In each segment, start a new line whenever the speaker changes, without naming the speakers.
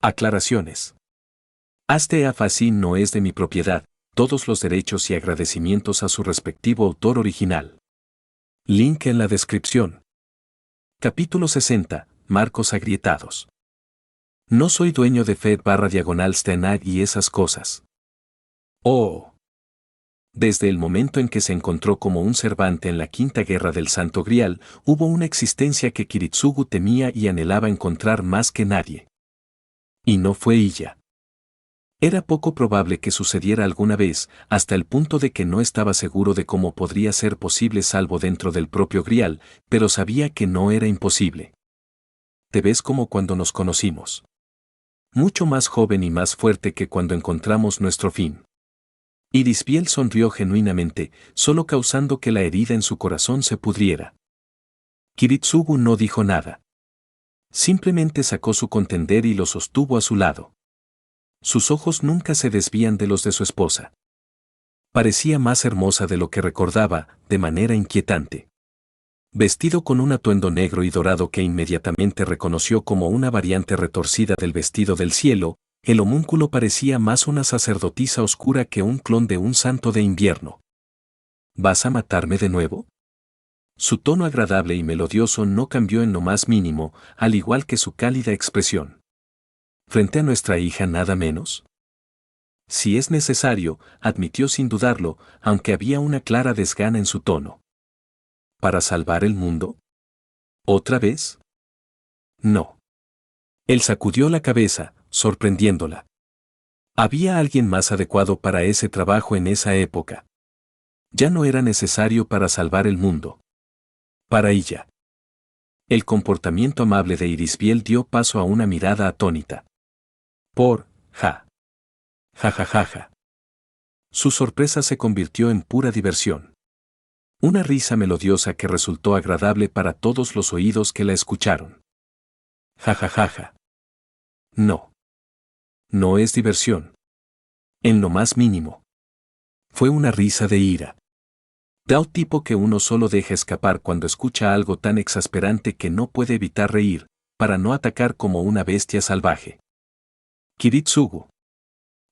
Aclaraciones. Este Afasín no es de mi propiedad, todos los derechos y agradecimientos a su respectivo autor original. Link en la descripción. Capítulo 60. Marcos agrietados. No soy dueño de Fed/Stenag y esas cosas. Oh. Desde el momento en que se encontró como un Cervante en la Quinta Guerra del Santo Grial, hubo una existencia que Kiritsugu temía y anhelaba encontrar más que nadie. Y no fue ella. Era poco probable que sucediera alguna vez, hasta el punto de que no estaba seguro de cómo podría ser posible salvo dentro del propio Grial, pero sabía que no era imposible. Te ves como cuando nos conocimos. Mucho más joven y más fuerte que cuando encontramos nuestro fin. Irisbiel sonrió genuinamente, solo causando que la herida en su corazón se pudriera. Kiritsugu no dijo nada. Simplemente sacó su contender y lo sostuvo a su lado. Sus ojos nunca se desvían de los de su esposa. Parecía más hermosa de lo que recordaba, de manera inquietante. Vestido con un atuendo negro y dorado que inmediatamente reconoció como una variante retorcida del vestido del cielo, el homúnculo parecía más una sacerdotisa oscura que un clon de un santo de invierno. ¿Vas a matarme de nuevo? Su tono agradable y melodioso no cambió en lo más mínimo, al igual que su cálida expresión. ¿Frente a nuestra hija nada menos? Si es necesario, admitió sin dudarlo, aunque había una clara desgana en su tono. ¿Para salvar el mundo? ¿Otra vez? No. Él sacudió la cabeza, sorprendiéndola. Había alguien más adecuado para ese trabajo en esa época. Ya no era necesario para salvar el mundo. Para ella. El comportamiento amable de Irisbiel dio paso a una mirada atónita. Ja. Ja ja ja ja. Su sorpresa se convirtió en pura diversión. Una risa melodiosa que resultó agradable para todos los oídos que la escucharon. Ja ja ja ja. No. No es diversión. En lo más mínimo. Fue una risa de ira. Tal tipo que uno solo deja escapar cuando escucha algo tan exasperante que no puede evitar reír, para no atacar como una bestia salvaje. Kiritsugu.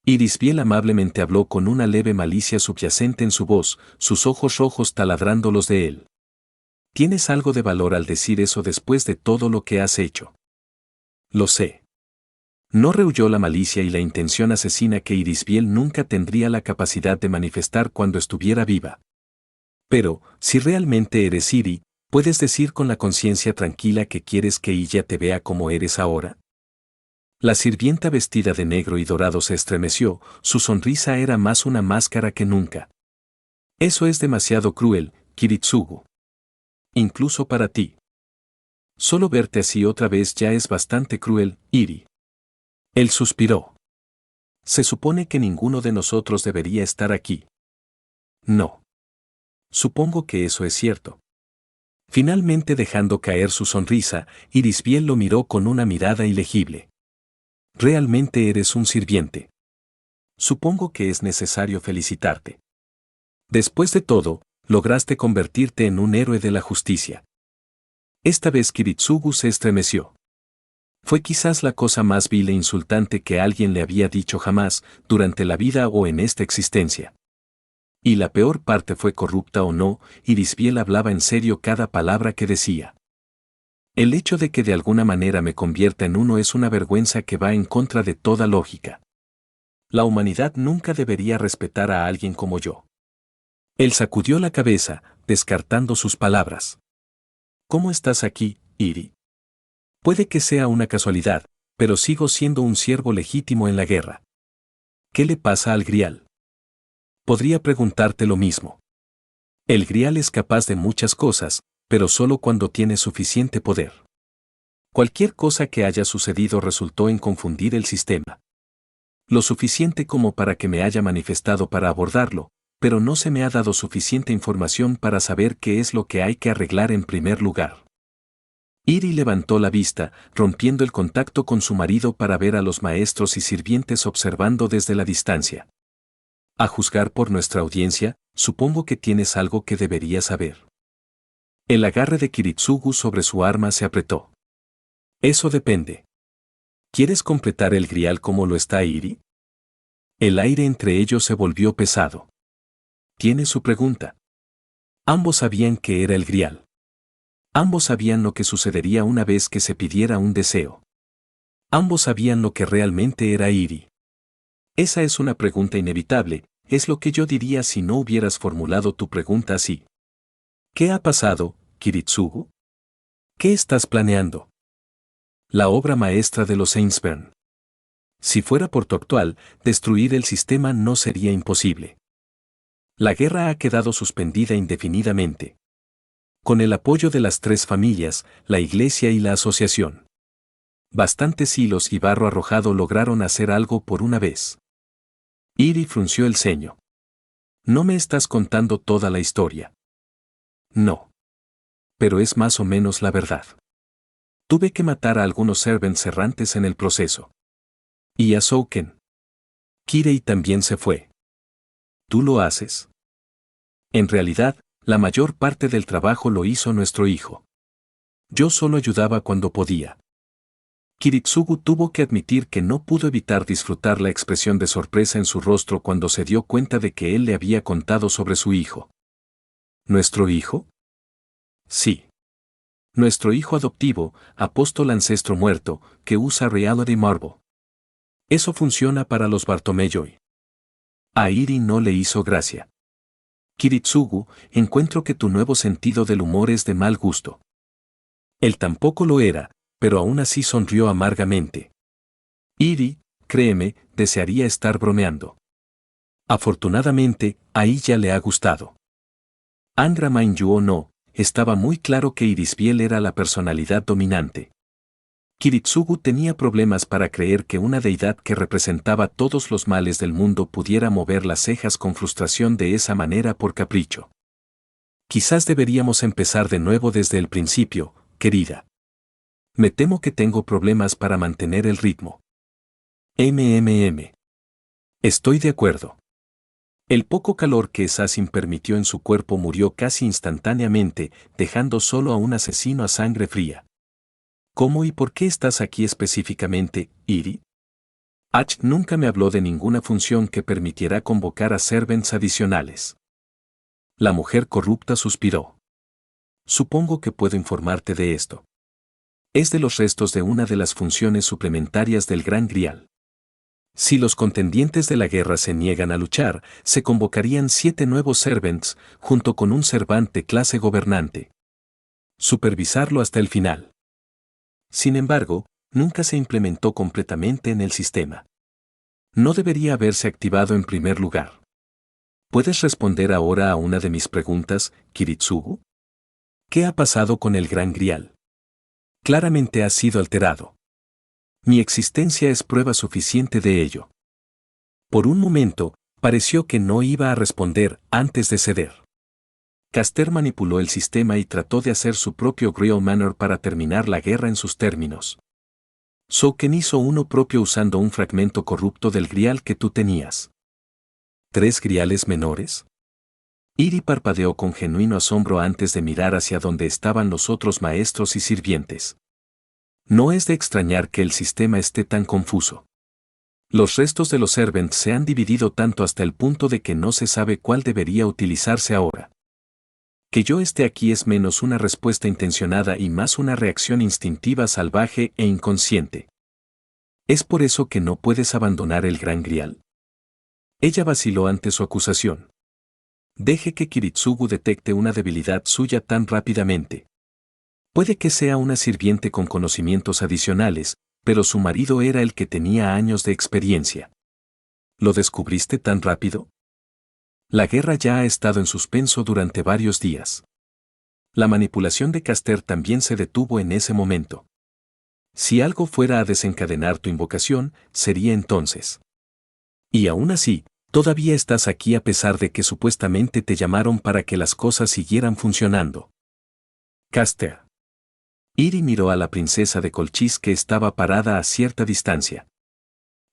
Irisbiel amablemente habló con una leve malicia subyacente en su voz, sus ojos rojos taladrando los de él. Tienes algo de valor al decir eso después de todo lo que has hecho. Lo sé. No rehuyó la malicia y la intención asesina que Irisbiel nunca tendría la capacidad de manifestar cuando estuviera viva. Pero, si realmente eres Iri, ¿puedes decir con la conciencia tranquila que quieres que ella te vea como eres ahora? La sirvienta vestida de negro y dorado se estremeció, su sonrisa era más una máscara que nunca. Eso es demasiado cruel, Kiritsugu. Incluso para ti. Solo verte así otra vez ya es bastante cruel, Iri. Él suspiró. Se supone que ninguno de nosotros debería estar aquí. No. Supongo que eso es cierto. Finalmente dejando caer su sonrisa, Irisbiel lo miró con una mirada ilegible. Realmente eres un sirviente. Supongo que es necesario felicitarte. Después de todo, lograste convertirte en un héroe de la justicia. Esta vez Kiritsugu se estremeció. Fue quizás la cosa más vil e insultante que alguien le había dicho jamás, durante la vida o en esta existencia. Y la peor parte fue corrupta o no, Irisbiel hablaba en serio cada palabra que decía. El hecho de que de alguna manera me convierta en uno es una vergüenza que va en contra de toda lógica. La humanidad nunca debería respetar a alguien como yo. Él sacudió la cabeza, descartando sus palabras. ¿Cómo estás aquí, Iri? Puede que sea una casualidad, pero sigo siendo un siervo legítimo en la guerra. ¿Qué le pasa al Grial? Podría preguntarte lo mismo. El Grial es capaz de muchas cosas, pero solo cuando tiene suficiente poder. Cualquier cosa que haya sucedido resultó en confundir el sistema. Lo suficiente como para que me haya manifestado para abordarlo, pero no se me ha dado suficiente información para saber qué es lo que hay que arreglar en primer lugar. Iri levantó la vista, rompiendo el contacto con su marido para ver a los maestros y sirvientes observando desde la distancia. A juzgar por nuestra audiencia, supongo que tienes algo que deberías saber. El agarre de Kiritsugu sobre su arma se apretó. Eso depende. ¿Quieres completar el grial como lo está Iri? El aire entre ellos se volvió pesado. Tiene su pregunta. Ambos sabían que era el grial. Ambos sabían lo que sucedería una vez que se pidiera un deseo. Ambos sabían lo que realmente era Iri. Esa es una pregunta inevitable, es lo que yo diría si no hubieras formulado tu pregunta así. ¿Qué ha pasado, Kiritsugu? ¿Qué estás planeando? La obra maestra de los Ainsburn. Si fuera por tu actual, destruir el sistema no sería imposible. La guerra ha quedado suspendida indefinidamente. Con el apoyo de las tres familias, la iglesia y la asociación. Bastantes hilos y barro arrojado lograron hacer algo por una vez. Iri frunció el ceño. No me estás contando toda la historia. No. Pero es más o menos la verdad. Tuve que matar a algunos servants errantes en el proceso. Y a Souken. Kirei también se fue. ¿Tú lo haces? En realidad, la mayor parte del trabajo lo hizo nuestro hijo. Yo solo ayudaba cuando podía. Kiritsugu tuvo que admitir que no pudo evitar disfrutar la expresión de sorpresa en su rostro cuando se dio cuenta de que él le había contado sobre su hijo. ¿Nuestro hijo? Sí. Nuestro hijo adoptivo, apóstol ancestro muerto, que usa Reality Marble. Eso funciona para los Bartomeyoy. A Iri no le hizo gracia. Kiritsugu, encuentro que tu nuevo sentido del humor es de mal gusto. Él tampoco lo era, pero aún así sonrió amargamente. Iri, créeme, desearía estar bromeando. Afortunadamente, a ella le ha gustado. Angra Mainyu o no, estaba muy claro que Irisbiel era la personalidad dominante. Kiritsugu tenía problemas para creer que una deidad que representaba todos los males del mundo pudiera mover las cejas con frustración de esa manera por capricho. Quizás deberíamos empezar de nuevo desde el principio, querida. Me temo que tengo problemas para mantener el ritmo. Estoy de acuerdo. El poco calor que Assassin permitió en su cuerpo murió casi instantáneamente, dejando solo a un asesino a sangre fría. ¿Cómo y por qué estás aquí específicamente, Iri? Ach nunca me habló de ninguna función que permitiera convocar a servants adicionales. La mujer corrupta suspiró. Supongo que puedo informarte de esto. Es de los restos de una de las funciones suplementarias del Gran Grial. Si los contendientes de la guerra se niegan a luchar, se convocarían 7 nuevos servants, junto con un servante clase gobernante. Supervisarlo hasta el final. Sin embargo, nunca se implementó completamente en el sistema. No debería haberse activado en primer lugar. ¿Puedes responder ahora a una de mis preguntas, Kiritsugu? ¿Qué ha pasado con el Gran Grial? Claramente ha sido alterado. Mi existencia es prueba suficiente de ello. Por un momento, pareció que no iba a responder antes de ceder. Caster manipuló el sistema y trató de hacer su propio Grial Manor para terminar la guerra en sus términos. Souken hizo uno propio usando un fragmento corrupto del grial que tú tenías. ¿3 griales menores? Iri parpadeó con genuino asombro antes de mirar hacia donde estaban los otros maestros y sirvientes. No es de extrañar que el sistema esté tan confuso. Los restos de los servants se han dividido tanto hasta el punto de que no se sabe cuál debería utilizarse ahora. Que yo esté aquí es menos una respuesta intencionada y más una reacción instintiva salvaje e inconsciente. ¿Es por eso que no puedes abandonar el Gran Grial? Ella vaciló ante su acusación. Deje que Kiritsugu detecte una debilidad suya tan rápidamente. Puede que sea una sirviente con conocimientos adicionales, pero su marido era el que tenía años de experiencia. ¿Lo descubriste tan rápido? La guerra ya ha estado en suspenso durante varios días. La manipulación de Caster también se detuvo en ese momento. Si algo fuera a desencadenar tu invocación, sería entonces. Y aún así, todavía estás aquí a pesar de que supuestamente te llamaron para que las cosas siguieran funcionando. Caster. Iri miró a la princesa de Colchis que estaba parada a cierta distancia.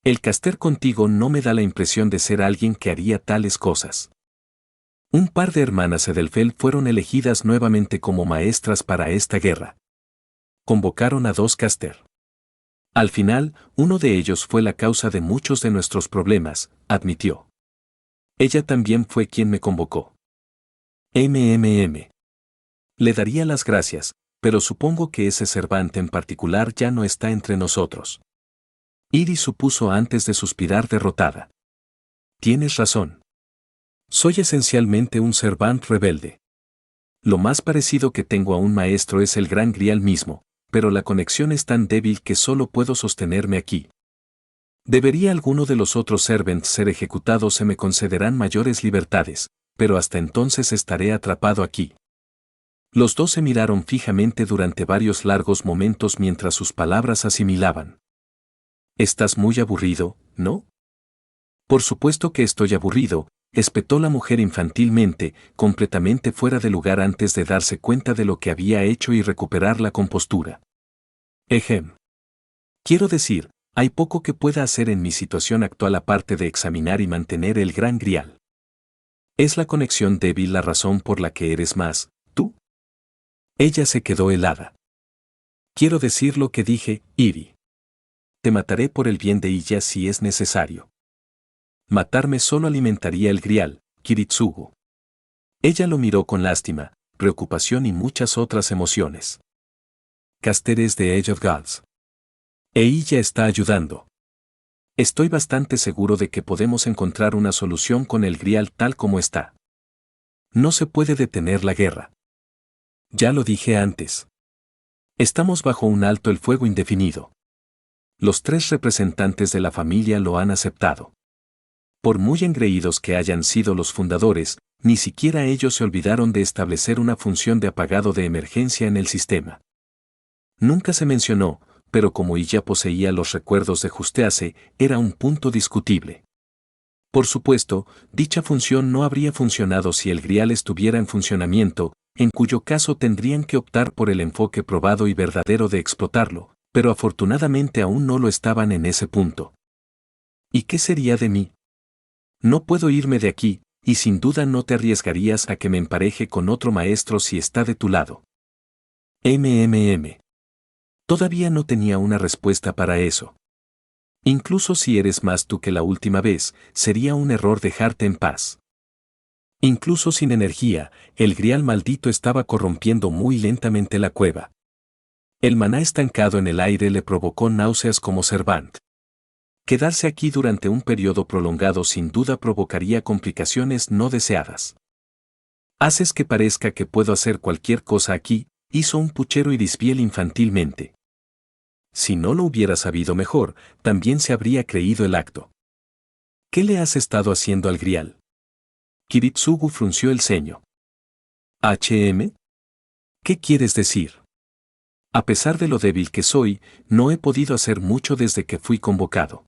El Caster contigo no me da la impresión de ser alguien que haría tales cosas. Un par de hermanas Edelfell fueron elegidas nuevamente como maestras para esta guerra. Convocaron a 2 Caster. Al final, uno de ellos fue la causa de muchos de nuestros problemas, admitió. Ella también fue quien me convocó. Le daría las gracias, pero supongo que ese Cervante en particular ya no está entre nosotros. Iris supuso antes de suspirar derrotada. Tienes razón. Soy esencialmente un Cervant rebelde. Lo más parecido que tengo a un maestro es el Gran Grial mismo, pero la conexión es tan débil que solo puedo sostenerme aquí. Debería alguno de los otros Servants ser ejecutado, se me concederán mayores libertades, pero hasta entonces estaré atrapado aquí. Los dos se miraron fijamente durante varios largos momentos mientras sus palabras asimilaban. Estás muy aburrido, ¿no? Por supuesto que estoy aburrido, espetó la mujer infantilmente, completamente fuera de lugar antes de darse cuenta de lo que había hecho y recuperar la compostura. Ejem. Quiero decir, hay poco que pueda hacer en mi situación actual aparte de examinar y mantener el Gran Grial. ¿Es la conexión débil la razón por la que eres más, tú? Ella se quedó helada. Quiero decir lo que dije, Iri. Te mataré por el bien de ella si es necesario. Matarme solo alimentaría el Grial, Kiritsugu. Ella lo miró con lástima, preocupación y muchas otras emociones. Caster es de Age of Gods. Ella está ayudando. Estoy bastante seguro de que podemos encontrar una solución con el Grial tal como está. No se puede detener la guerra. Ya lo dije antes. Estamos bajo un alto el fuego indefinido. Los 3 representantes de la familia lo han aceptado. Por muy engreídos que hayan sido los fundadores, ni siquiera ellos se olvidaron de establecer una función de apagado de emergencia en el sistema. Nunca se mencionó, pero como ella poseía los recuerdos de Justeace, era un punto discutible. Por supuesto, dicha función no habría funcionado si el Grial estuviera en funcionamiento, en cuyo caso tendrían que optar por el enfoque probado y verdadero de explotarlo, pero afortunadamente aún no lo estaban en ese punto. ¿Y qué sería de mí? No puedo irme de aquí, y sin duda no te arriesgarías a que me empareje con otro maestro si está de tu lado. Todavía no tenía una respuesta para eso. Incluso si eres más tú que la última vez, sería un error dejarte en paz. Incluso sin energía, el Grial maldito estaba corrompiendo muy lentamente la cueva. El maná estancado en el aire le provocó náuseas como Servant. Quedarse aquí durante un periodo prolongado sin duda provocaría complicaciones no deseadas. Haces que parezca que puedo hacer cualquier cosa aquí, hizo un puchero Irisbiel infantilmente. Si no lo hubiera sabido mejor, también se habría creído el acto. ¿Qué le has estado haciendo al Grial? Kiritsugu frunció el ceño. ¿HM? ¿Qué quieres decir? A pesar de lo débil que soy, no he podido hacer mucho desde que fui convocado.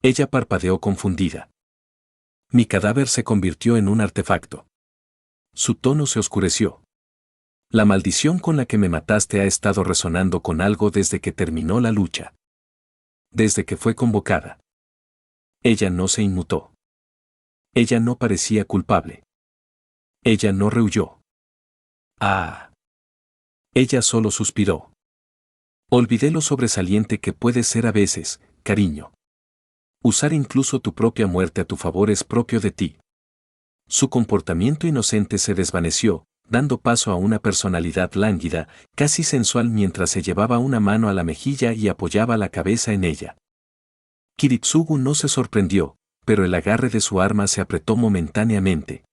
Ella parpadeó confundida. Mi cadáver se convirtió en un artefacto. Su tono se oscureció. La maldición con la que me mataste ha estado resonando con algo desde que terminó la lucha. Desde que fue convocada. Ella no se inmutó. Ella no parecía culpable. Ella no rehuyó. Ah. Ella solo suspiró. Olvidé lo sobresaliente que puede ser a veces, cariño. Usar incluso tu propia muerte a tu favor es propio de ti. Su comportamiento inocente se desvaneció, dando paso a una personalidad lánguida, casi sensual mientras se llevaba una mano a la mejilla y apoyaba la cabeza en ella. Kiritsugu no se sorprendió, pero el agarre de su arma se apretó momentáneamente.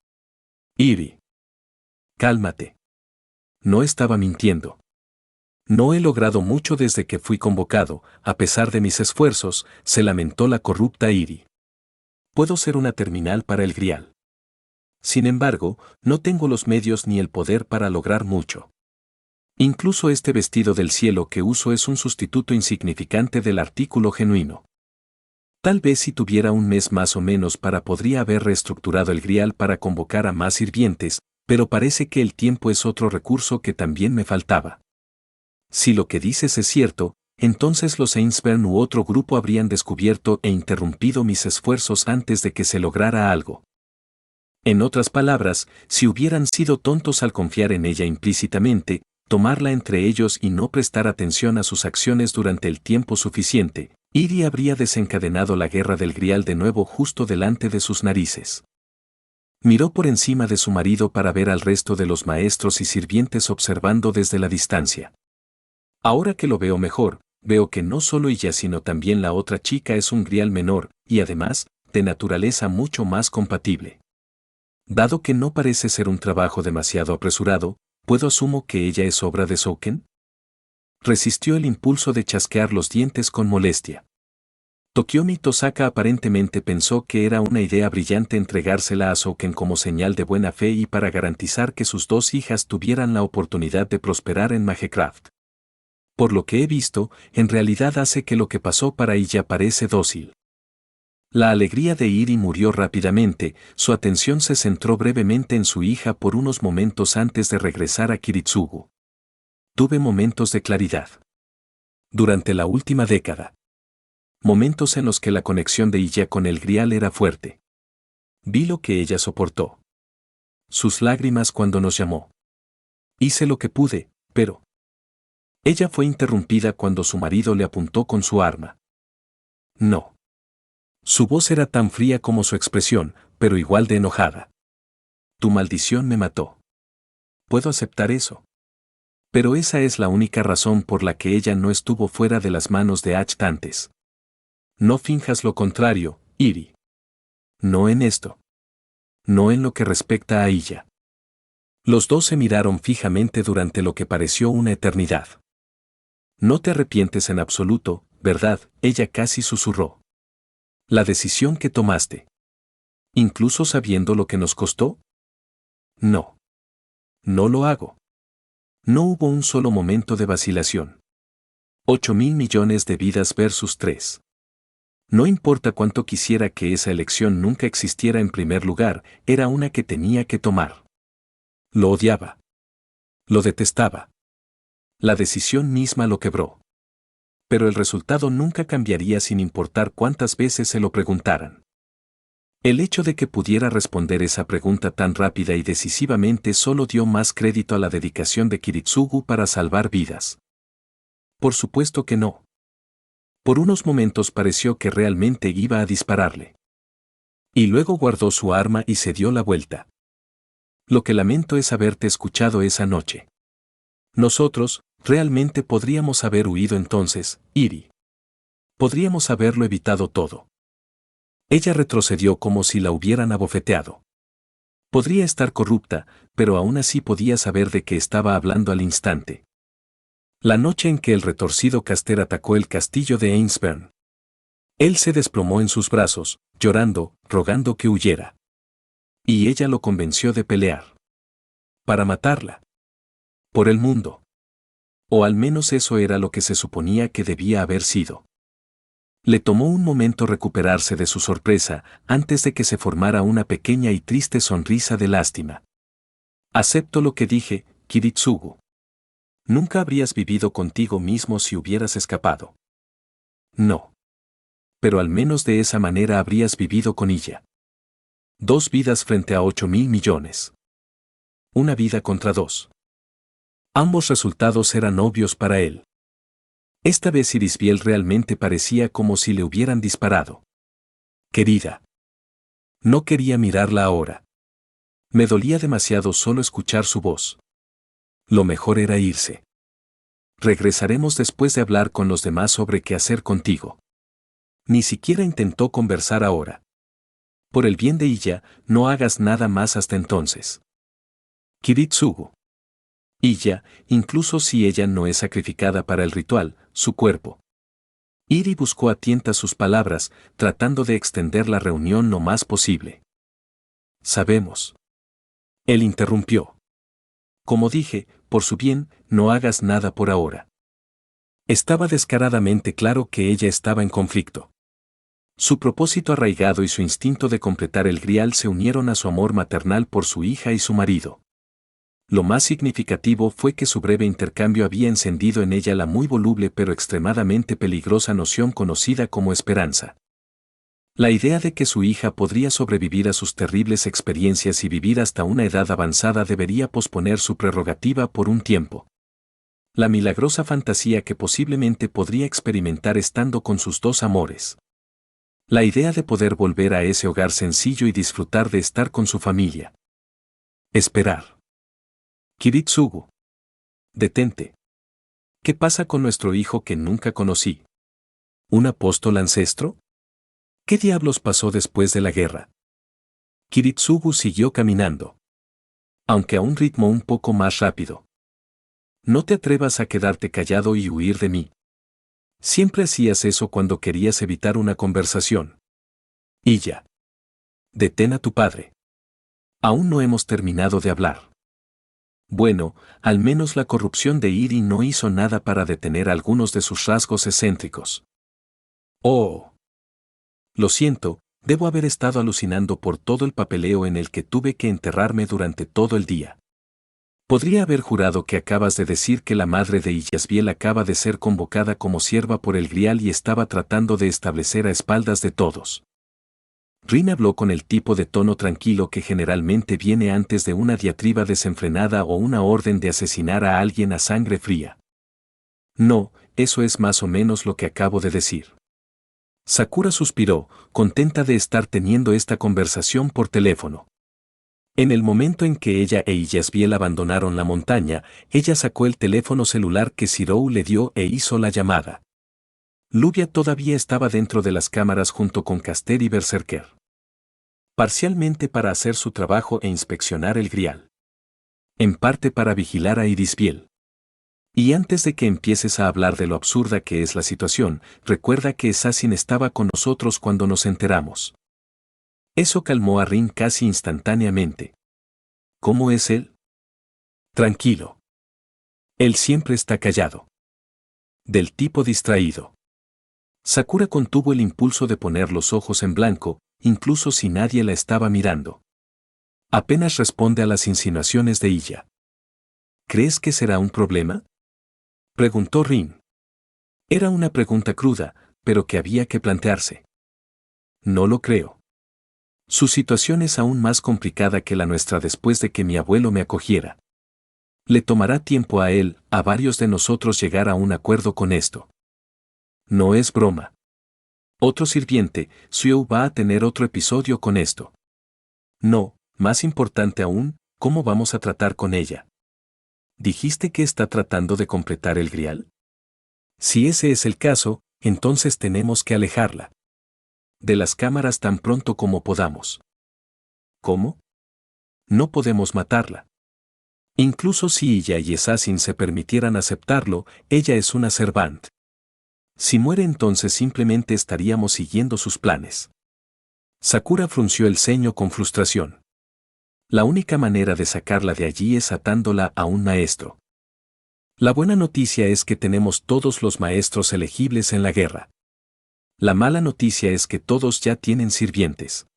Iri. Cálmate. No estaba mintiendo. No he logrado mucho desde que fui convocado, a pesar de mis esfuerzos, se lamentó la corrupta Iri. Puedo ser una terminal para el Grial. Sin embargo, no tengo los medios ni el poder para lograr mucho. Incluso este vestido del cielo que uso es un sustituto insignificante del artículo genuino. Tal vez si tuviera un mes más o menos podría haber reestructurado el Grial para convocar a más sirvientes, pero parece que el tiempo es otro recurso que también me faltaba. Si lo que dices es cierto, entonces los Ainsburn u otro grupo habrían descubierto e interrumpido mis esfuerzos antes de que se lograra algo. En otras palabras, si hubieran sido tontos al confiar en ella implícitamente, tomarla entre ellos y no prestar atención a sus acciones durante el tiempo suficiente, Iri habría desencadenado la guerra del Grial de nuevo justo delante de sus narices. Miró por encima de su marido para ver al resto de los maestros y sirvientes observando desde la distancia. Ahora que lo veo mejor, veo que no solo ella sino también la otra chica es un Grial menor, y además, de naturaleza mucho más compatible. Dado que no parece ser un trabajo demasiado apresurado, ¿puedo asumo que ella es obra de Souken? Resistió el impulso de chasquear los dientes con molestia. Tokiomi Tosaka aparentemente pensó que era una idea brillante entregársela a Souken como señal de buena fe y para garantizar que sus dos hijas tuvieran la oportunidad de prosperar en Magecraft. Por lo que he visto, en realidad hace que lo que pasó para ella parece dócil. La alegría de Iri murió rápidamente, su atención se centró brevemente en su hija por unos momentos antes de regresar a Kiritsugu. Tuve momentos de claridad. Durante la última década. Momentos en los que la conexión de ella con el Grial era fuerte. Vi lo que ella soportó. Sus lágrimas cuando nos llamó. Hice lo que pude, pero... Ella fue interrumpida cuando su marido le apuntó con su arma. No. Su voz era tan fría como su expresión, pero igual de enojada. Tu maldición me mató. Puedo aceptar eso. Pero esa es la única razón por la que ella no estuvo fuera de las manos de Acht antes. No finjas lo contrario, Iri. No en esto. No en lo que respecta a ella. Los dos se miraron fijamente durante lo que pareció una eternidad. No te arrepientes en absoluto, ¿verdad? Ella casi susurró. La decisión que tomaste. ¿Incluso sabiendo lo que nos costó? No. No lo hago. No hubo un solo momento de vacilación. 8.000 millones de vidas versus 3. No importa cuánto quisiera que esa elección nunca existiera en primer lugar, era una que tenía que tomar. Lo odiaba. Lo detestaba. La decisión misma lo quebró. Pero el resultado nunca cambiaría sin importar cuántas veces se lo preguntaran. El hecho de que pudiera responder esa pregunta tan rápida y decisivamente solo dio más crédito a la dedicación de Kiritsugu para salvar vidas. Por supuesto que no. Por unos momentos pareció que realmente iba a dispararle. Y luego guardó su arma y se dio la vuelta. Lo que lamento es haberte escuchado esa noche. Nosotros, realmente podríamos haber huido entonces, Iri. Podríamos haberlo evitado todo. Ella retrocedió como si la hubieran abofeteado. Podría estar corrupta, pero aún así podía saber de qué estaba hablando al instante. La noche en que el retorcido Caster atacó el castillo de Ainsburn. Él se desplomó en sus brazos, llorando, rogando que huyera. Y ella lo convenció de pelear. Para matarla. Por el mundo. O al menos eso era lo que se suponía que debía haber sido. Le tomó un momento recuperarse de su sorpresa, antes de que se formara una pequeña y triste sonrisa de lástima. Acepto lo que dije, Kiritsugu. Nunca habrías vivido contigo mismo si hubieras escapado. No. Pero al menos de esa manera habrías vivido con ella. 2 vidas frente a 8.000 millones. Una vida contra 2. Ambos resultados eran obvios para él. Esta vez Irisbiel realmente parecía como si le hubieran disparado. Querida. No quería mirarla ahora. Me dolía demasiado solo escuchar su voz. Lo mejor era irse. Regresaremos después de hablar con los demás sobre qué hacer contigo. Ni siquiera intentó conversar ahora. Por el bien de ella, no hagas nada más hasta entonces. Kiritsugu. Ella, incluso si ella no es sacrificada para el ritual, su cuerpo. Iri buscó a tientas sus palabras, tratando de extender la reunión lo más posible. Sabemos. Él interrumpió. Como dije, por su bien, no hagas nada por ahora. Estaba descaradamente claro que ella estaba en conflicto. Su propósito arraigado y su instinto de completar el grial se unieron a su amor maternal por su hija y su marido. Lo más significativo fue que su breve intercambio había encendido en ella la muy voluble pero extremadamente peligrosa noción conocida como esperanza. La idea de que su hija podría sobrevivir a sus terribles experiencias y vivir hasta una edad avanzada debería posponer su prerrogativa por un tiempo. La milagrosa fantasía que posiblemente podría experimentar estando con sus dos amores. La idea de poder volver a ese hogar sencillo y disfrutar de estar con su familia. Esperar. Kiritsugu. Detente. ¿Qué pasa con nuestro hijo que nunca conocí? ¿Un apóstol ancestro? ¿Qué diablos pasó después de la guerra? Kiritsugu siguió caminando. Aunque a un ritmo un poco más rápido. No te atrevas a quedarte callado y huir de mí. Siempre hacías eso cuando querías evitar una conversación. Y ya. Detén a tu padre. Aún no hemos terminado de hablar. Bueno, al menos la corrupción de Iri no hizo nada para detener algunos de sus rasgos excéntricos. Oh. Lo siento, debo haber estado alucinando por todo el papeleo en el que tuve que enterrarme durante todo el día. Podría haber jurado que acabas de decir que la madre de Yasbiel acaba de ser convocada como sierva por el Grial y estaba tratando de establecer a espaldas de todos. Rin habló con el tipo de tono tranquilo que generalmente viene antes de una diatriba desenfrenada o una orden de asesinar a alguien a sangre fría. No, eso es más o menos lo que acabo de decir. Sakura suspiró, contenta de estar teniendo esta conversación por teléfono. En el momento en que ella e Yasbiel abandonaron la montaña, ella sacó el teléfono celular que Zirou le dio e hizo la llamada. Luvia todavía estaba dentro de las cámaras junto con Caster y Berserker. Parcialmente para hacer su trabajo e inspeccionar el Grial. En parte para vigilar a Irisbiel. Y antes de que empieces a hablar de lo absurda que es la situación, recuerda que Assassin estaba con nosotros cuando nos enteramos. Eso calmó a Rin casi instantáneamente. ¿Cómo es él? Tranquilo. Él siempre está callado. Del tipo distraído. Sakura contuvo el impulso de poner los ojos en blanco, incluso si nadie la estaba mirando. Apenas responde a las insinuaciones de Iya. ¿Crees que será un problema? Preguntó Rin. Era una pregunta cruda, pero que había que plantearse. No lo creo. Su situación es aún más complicada que la nuestra después de que mi abuelo me acogiera. Le tomará tiempo a él, a varios de nosotros llegar a un acuerdo con esto. No es broma. Otro sirviente, Xiu va a tener otro episodio con esto. No, más importante aún, ¿cómo vamos a tratar con ella? ¿Dijiste que está tratando de completar el Grial? Si ese es el caso, entonces tenemos que alejarla de las cámaras tan pronto como podamos. ¿Cómo? No podemos matarla. Incluso si ella y Assassin se permitieran aceptarlo, ella es una servant. Si muere entonces simplemente estaríamos siguiendo sus planes. Sakura frunció el ceño con frustración. La única manera de sacarla de allí es atándola a un maestro. La buena noticia es que tenemos todos los maestros elegibles en la guerra. La mala noticia es que todos ya tienen sirvientes.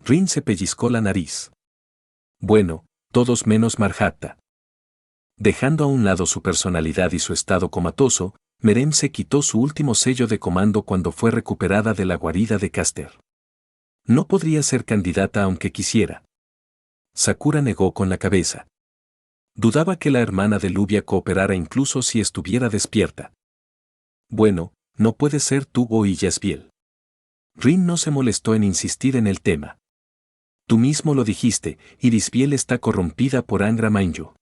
Rin se pellizcó la nariz. Bueno, todos menos Marjatta. Dejando a un lado su personalidad y su estado comatoso, Merem se quitó su último sello de comando cuando fue recuperada de la guarida de Caster. No podría ser candidata aunque quisiera. Sakura negó con la cabeza. Dudaba que la hermana de Luvia cooperara incluso si estuviera despierta. Bueno, no puede ser tú o Yasbiel. Rin no se molestó en insistir en el tema. Tú mismo lo dijiste, Irisbiel está corrompida por Angra Mainyu.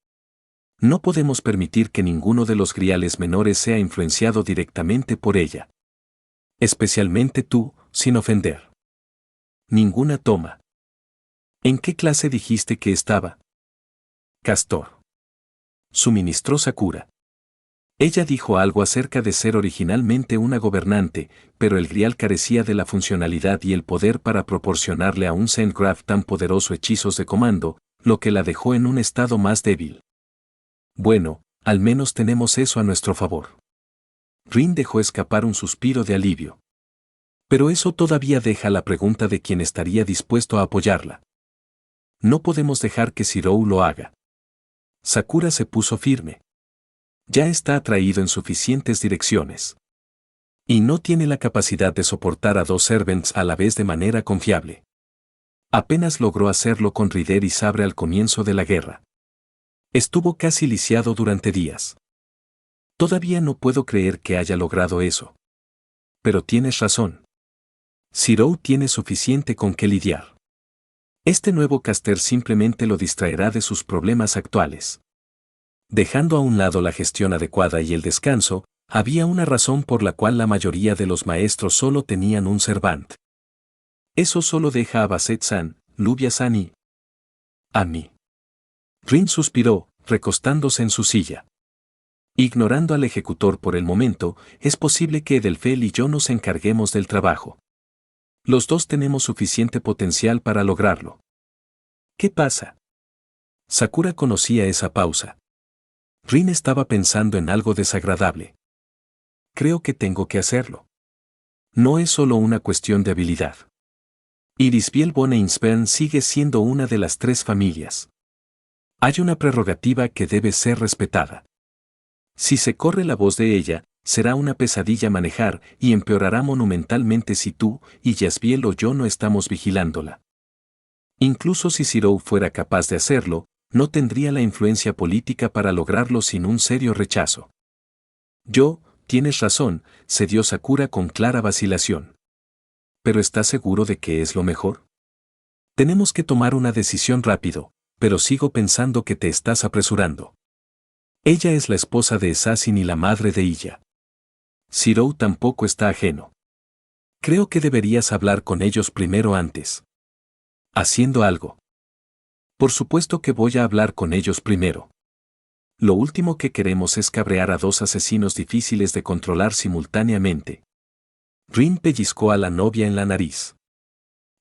No podemos permitir que ninguno de los griales menores sea influenciado directamente por ella. Especialmente tú, sin ofender. Ninguna toma. ¿En qué clase dijiste que estaba? Castor. Suministró Sakura. Ella dijo algo acerca de ser originalmente una gobernante, pero el Grial carecía de la funcionalidad y el poder para proporcionarle a un Sandcraft tan poderoso hechizos de comando, lo que la dejó en un estado más débil. Bueno, al menos tenemos eso a nuestro favor. Rin dejó escapar un suspiro de alivio. Pero eso todavía deja la pregunta de quién estaría dispuesto a apoyarla. No podemos dejar que Zirou lo haga. Sakura se puso firme. Ya está atraído en suficientes direcciones. Y no tiene la capacidad de soportar a dos servants a la vez de manera confiable. Apenas logró hacerlo con Rider y Sabre al comienzo de la guerra. Estuvo casi lisiado durante días. Todavía no puedo creer que haya logrado eso. Pero tienes razón. Zirou tiene suficiente con qué lidiar. Este nuevo caster simplemente lo distraerá de sus problemas actuales. Dejando a un lado la gestión adecuada y el descanso, había una razón por la cual la mayoría de los maestros solo tenían un servant. Eso solo deja a Basset-san, Lubia-san y a mí. Rin suspiró, recostándose en su silla. Ignorando al ejecutor por el momento, es posible que Edelfelt y yo nos encarguemos del trabajo. Los dos tenemos suficiente potencial para lograrlo. ¿Qué pasa? Sakura conocía esa pausa. Rin estaba pensando en algo desagradable. Creo que tengo que hacerlo. No es solo una cuestión de habilidad. Irisbiel von Einsberg sigue siendo una de las 3 familias. Hay una prerrogativa que debe ser respetada. Si se corre la voz de ella, será una pesadilla manejar y empeorará monumentalmente si tú y Yasbiel o yo no estamos vigilándola. Incluso si Zirou fuera capaz de hacerlo, no tendría la influencia política para lograrlo sin un serio rechazo. Tienes razón, cedió Sakura con clara vacilación. ¿Pero estás seguro de que es lo mejor? Tenemos que tomar una decisión rápido, pero sigo pensando que te estás apresurando. Ella es la esposa de Assassin y la madre de Iya. Zirou tampoco está ajeno. Creo que deberías hablar con ellos primero antes. Haciendo algo. Por supuesto que voy a hablar con ellos primero. Lo último que queremos es cabrear a 2 asesinos difíciles de controlar simultáneamente. Rin pellizcó a la novia en la nariz.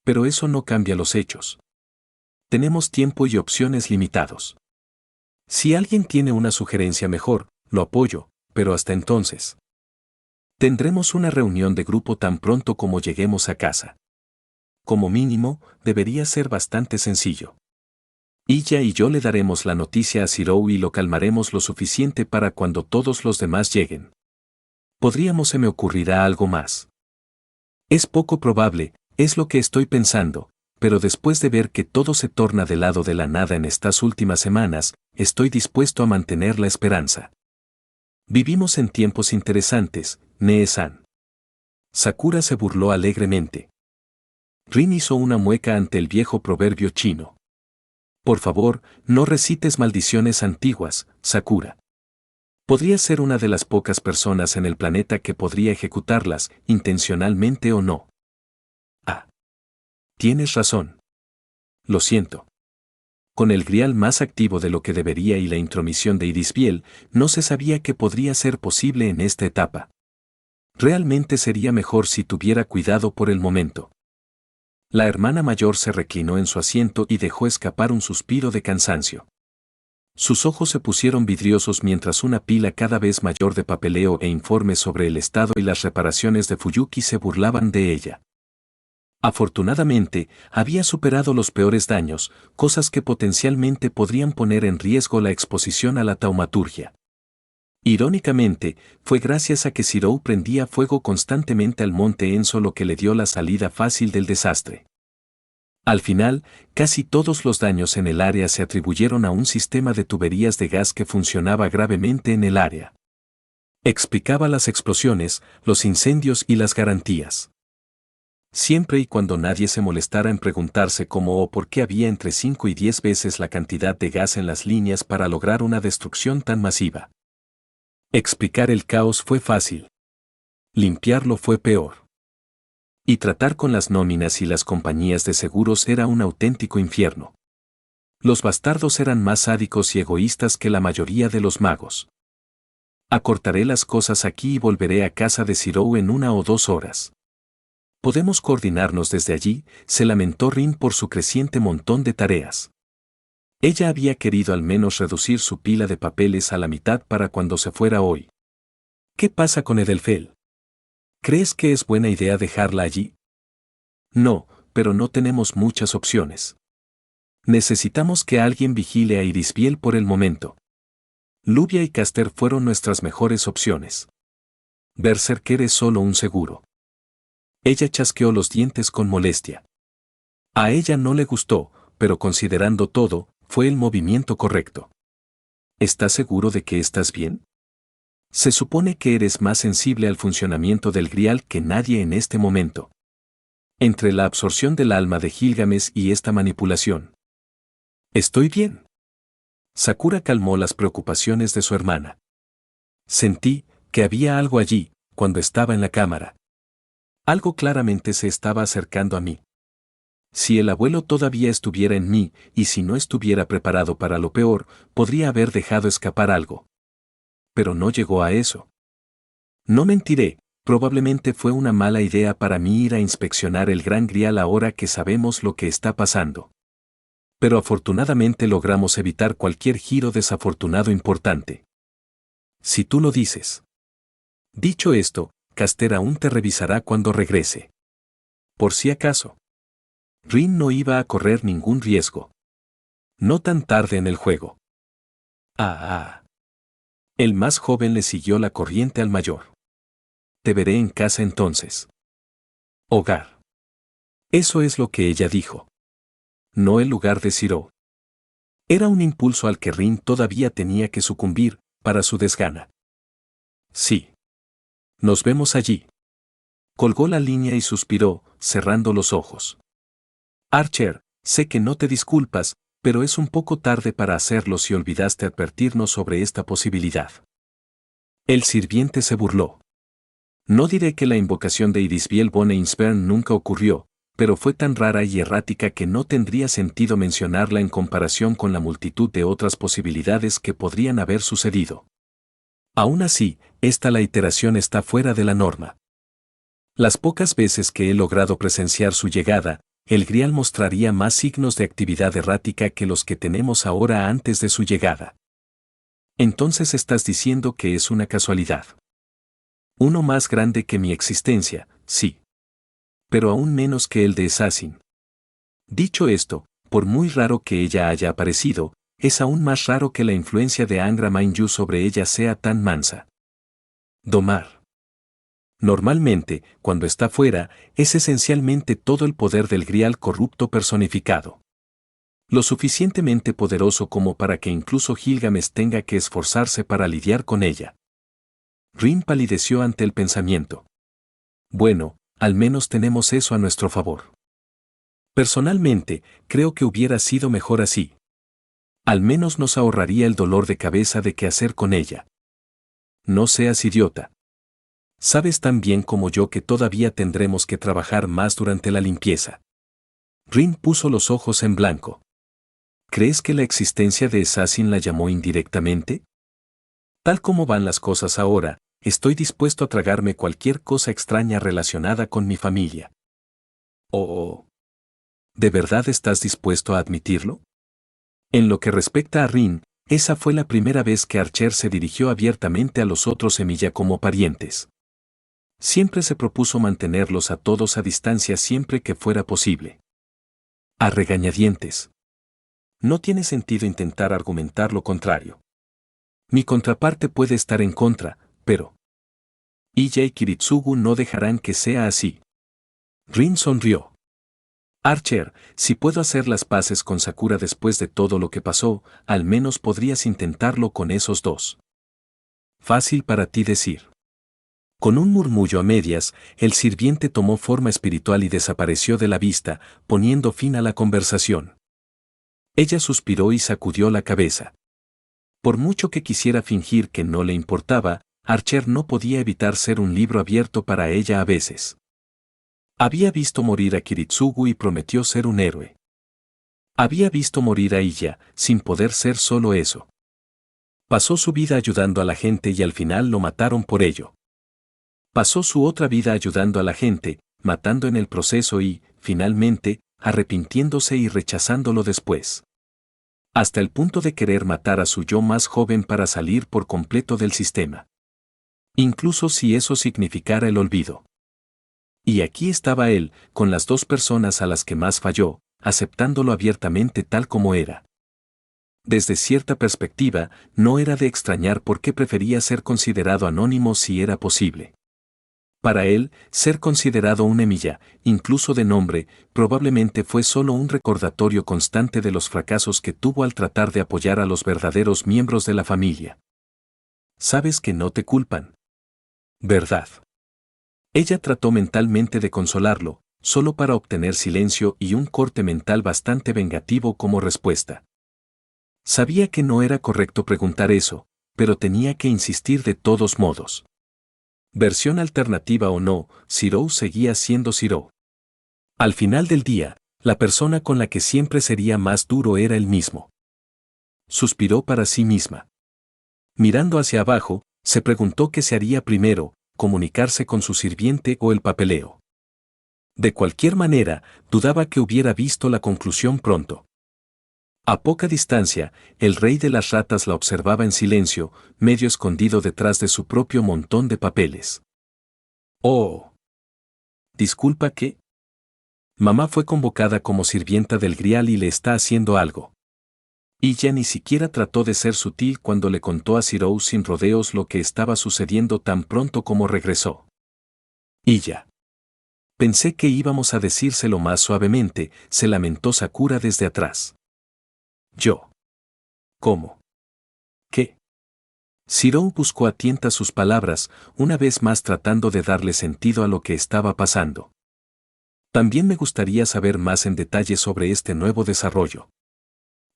Pero eso no cambia los hechos. Tenemos tiempo y opciones limitados. Si alguien tiene una sugerencia mejor, lo apoyo, pero hasta entonces. Tendremos una reunión de grupo tan pronto como lleguemos a casa. Como mínimo, debería ser bastante sencillo. Iya y yo le daremos la noticia a Zirou y lo calmaremos lo suficiente para cuando todos los demás lleguen. Se me ocurrirá algo más. Es poco probable, es lo que estoy pensando, pero después de ver que todo se torna del lado de la nada en estas últimas semanas, estoy dispuesto a mantener la esperanza. Vivimos en tiempos interesantes, Nee-san. Sakura se burló alegremente. Rin hizo una mueca ante el viejo proverbio chino. Por favor, no recites maldiciones antiguas, Sakura. Podrías ser una de las pocas personas en el planeta que podría ejecutarlas, intencionalmente o no. Ah. Tienes razón. Lo siento. Con el grial más activo de lo que debería y la intromisión de Irisbiel, no se sabía que podría ser posible en esta etapa. Realmente sería mejor si tuviera cuidado por el momento. La hermana mayor se reclinó en su asiento y dejó escapar un suspiro de cansancio. Sus ojos se pusieron vidriosos mientras una pila cada vez mayor de papeleo e informes sobre el estado y las reparaciones de Fuyuki se burlaban de ella. Afortunadamente, había superado los peores daños, cosas que potencialmente podrían poner en riesgo la exposición a la taumaturgia. Irónicamente, fue gracias a que Zirou prendía fuego constantemente al monte Enso lo que le dio la salida fácil del desastre. Al final, casi todos los daños en el área se atribuyeron a un sistema de tuberías de gas que funcionaba gravemente en el área. Explicaba las explosiones, los incendios y las garantías. Siempre y cuando nadie se molestara en preguntarse cómo o por qué había entre 5 y 10 veces la cantidad de gas en las líneas para lograr una destrucción tan masiva. Explicar el caos fue fácil. Limpiarlo fue peor. Y tratar con las nóminas y las compañías de seguros era un auténtico infierno. Los bastardos eran más sádicos y egoístas que la mayoría de los magos. Acortaré las cosas aquí y volveré a casa de Zirou en 1 o 2 horas. Podemos coordinarnos desde allí, se lamentó Rin por su creciente montón de tareas. Ella había querido al menos reducir su pila de papeles a la mitad para cuando se fuera hoy. ¿Qué pasa con Edelfelt? ¿Crees que es buena idea dejarla allí? No, pero no tenemos muchas opciones. Necesitamos que alguien vigile a Irisbiel por el momento. Lubia y Caster fueron nuestras mejores opciones. Berserker es solo un seguro. Ella chasqueó los dientes con molestia. A ella no le gustó, pero considerando todo, fue el movimiento correcto. ¿Estás seguro de que estás bien? Se supone que eres más sensible al funcionamiento del Grial que nadie en este momento. Entre la absorción del alma de Gilgamesh y esta manipulación. ¿Estoy bien? Sakura calmó las preocupaciones de su hermana. Sentí que había algo allí, cuando estaba en la cámara. Algo claramente se estaba acercando a mí. Si el abuelo todavía estuviera en mí, y si no estuviera preparado para lo peor, podría haber dejado escapar algo. Pero no llegó a eso. No mentiré, probablemente fue una mala idea para mí ir a inspeccionar el Gran Grial ahora que sabemos lo que está pasando. Pero afortunadamente logramos evitar cualquier giro desafortunado importante. Si tú lo dices. Dicho esto, Caster aún te revisará cuando regrese. Por si acaso. Rin no iba a correr ningún riesgo. No tan tarde en el juego. El más joven le siguió la corriente al mayor. Te veré en casa entonces. Hogar. Eso es lo que ella dijo. No el lugar de Shiro. Era un impulso al que Rin todavía tenía que sucumbir, para su desgana. Sí. Nos vemos allí. Colgó la línea y suspiró, cerrando los ojos. Archer, sé que no te disculpas, pero es un poco tarde para hacerlo si olvidaste advertirnos sobre esta posibilidad. El sirviente se burló. No diré que la invocación de Irisbiel von Einsberg nunca ocurrió, pero fue tan rara y errática que no tendría sentido mencionarla en comparación con la multitud de otras posibilidades que podrían haber sucedido. Aún así, la iteración está fuera de la norma. Las pocas veces que he logrado presenciar su llegada, el Grial mostraría más signos de actividad errática que los que tenemos ahora antes de su llegada. Entonces estás diciendo que es una casualidad. Uno más grande que mi existencia, sí. Pero aún menos que el de Assassin. Dicho esto, por muy raro que ella haya aparecido, es aún más raro que la influencia de Angra Mainyu sobre ella sea tan mansa. Domar. Normalmente, cuando está fuera, es esencialmente todo el poder del Grial corrupto personificado. Lo suficientemente poderoso como para que incluso Gilgamesh tenga que esforzarse para lidiar con ella. Rin palideció ante el pensamiento. Bueno, al menos tenemos eso a nuestro favor. Personalmente, creo que hubiera sido mejor así. Al menos nos ahorraría el dolor de cabeza de qué hacer con ella. No seas idiota. Sabes tan bien como yo que todavía tendremos que trabajar más durante la limpieza. Rin puso los ojos en blanco. ¿Crees que la existencia de Assassin la llamó indirectamente? Tal como van las cosas ahora, estoy dispuesto a tragarme cualquier cosa extraña relacionada con mi familia. Oh. ¿De verdad estás dispuesto a admitirlo? En lo que respecta a Rin, esa fue la primera vez que Archer se dirigió abiertamente a los otros Emilia como parientes. Siempre se propuso mantenerlos a todos a distancia siempre que fuera posible. A regañadientes. No tiene sentido intentar argumentar lo contrario. Mi contraparte puede estar en contra, pero Iya y Kiritsugu no dejarán que sea así. Rin sonrió. Archer, si puedo hacer las paces con Sakura después de todo lo que pasó, al menos podrías intentarlo con esos dos. Fácil para ti decir. Con un murmullo a medias, el sirviente tomó forma espiritual y desapareció de la vista, poniendo fin a la conversación. Ella suspiró y sacudió la cabeza. Por mucho que quisiera fingir que no le importaba, Archer no podía evitar ser un libro abierto para ella a veces. Había visto morir a Kiritsugu y prometió ser un héroe. Había visto morir a Iya, sin poder ser solo eso. Pasó su vida ayudando a la gente y al final lo mataron por ello. Pasó su otra vida ayudando a la gente, matando en el proceso y, finalmente, arrepintiéndose y rechazándolo después. Hasta el punto de querer matar a su yo más joven para salir por completo del sistema. Incluso si eso significara el olvido. Y aquí estaba él, con las dos personas a las que más falló, aceptándolo abiertamente tal como era. Desde cierta perspectiva, no era de extrañar por qué prefería ser considerado anónimo si era posible. Para él, ser considerado un Emilia, incluso de nombre, probablemente fue solo un recordatorio constante de los fracasos que tuvo al tratar de apoyar a los verdaderos miembros de la familia. Sabes que no te culpan, ¿verdad? Ella trató mentalmente de consolarlo, solo para obtener silencio y un corte mental bastante vengativo como respuesta. Sabía que no era correcto preguntar eso, pero tenía que insistir de todos modos. Versión alternativa o no, Zero seguía siendo Zero. Al final del día, la persona con la que siempre sería más duro era él mismo. Suspiró para sí misma. Mirando hacia abajo, se preguntó qué se haría primero, comunicarse con su sirviente o el papeleo. De cualquier manera, dudaba que hubiera visto la conclusión pronto. A poca distancia, el rey de las ratas la observaba en silencio, medio escondido detrás de su propio montón de papeles. Oh. Disculpa que... Mamá fue convocada como sirvienta del Grial y le está haciendo algo. Y ya ni siquiera trató de ser sutil cuando le contó a Zero sin rodeos lo que estaba sucediendo tan pronto como regresó. Y ya. Pensé que íbamos a decírselo más suavemente, se lamentó Sakura desde atrás. Yo. ¿Cómo? ¿Qué? Zero buscó a tientas sus palabras, una vez más tratando de darle sentido a lo que estaba pasando. También me gustaría saber más en detalle sobre este nuevo desarrollo.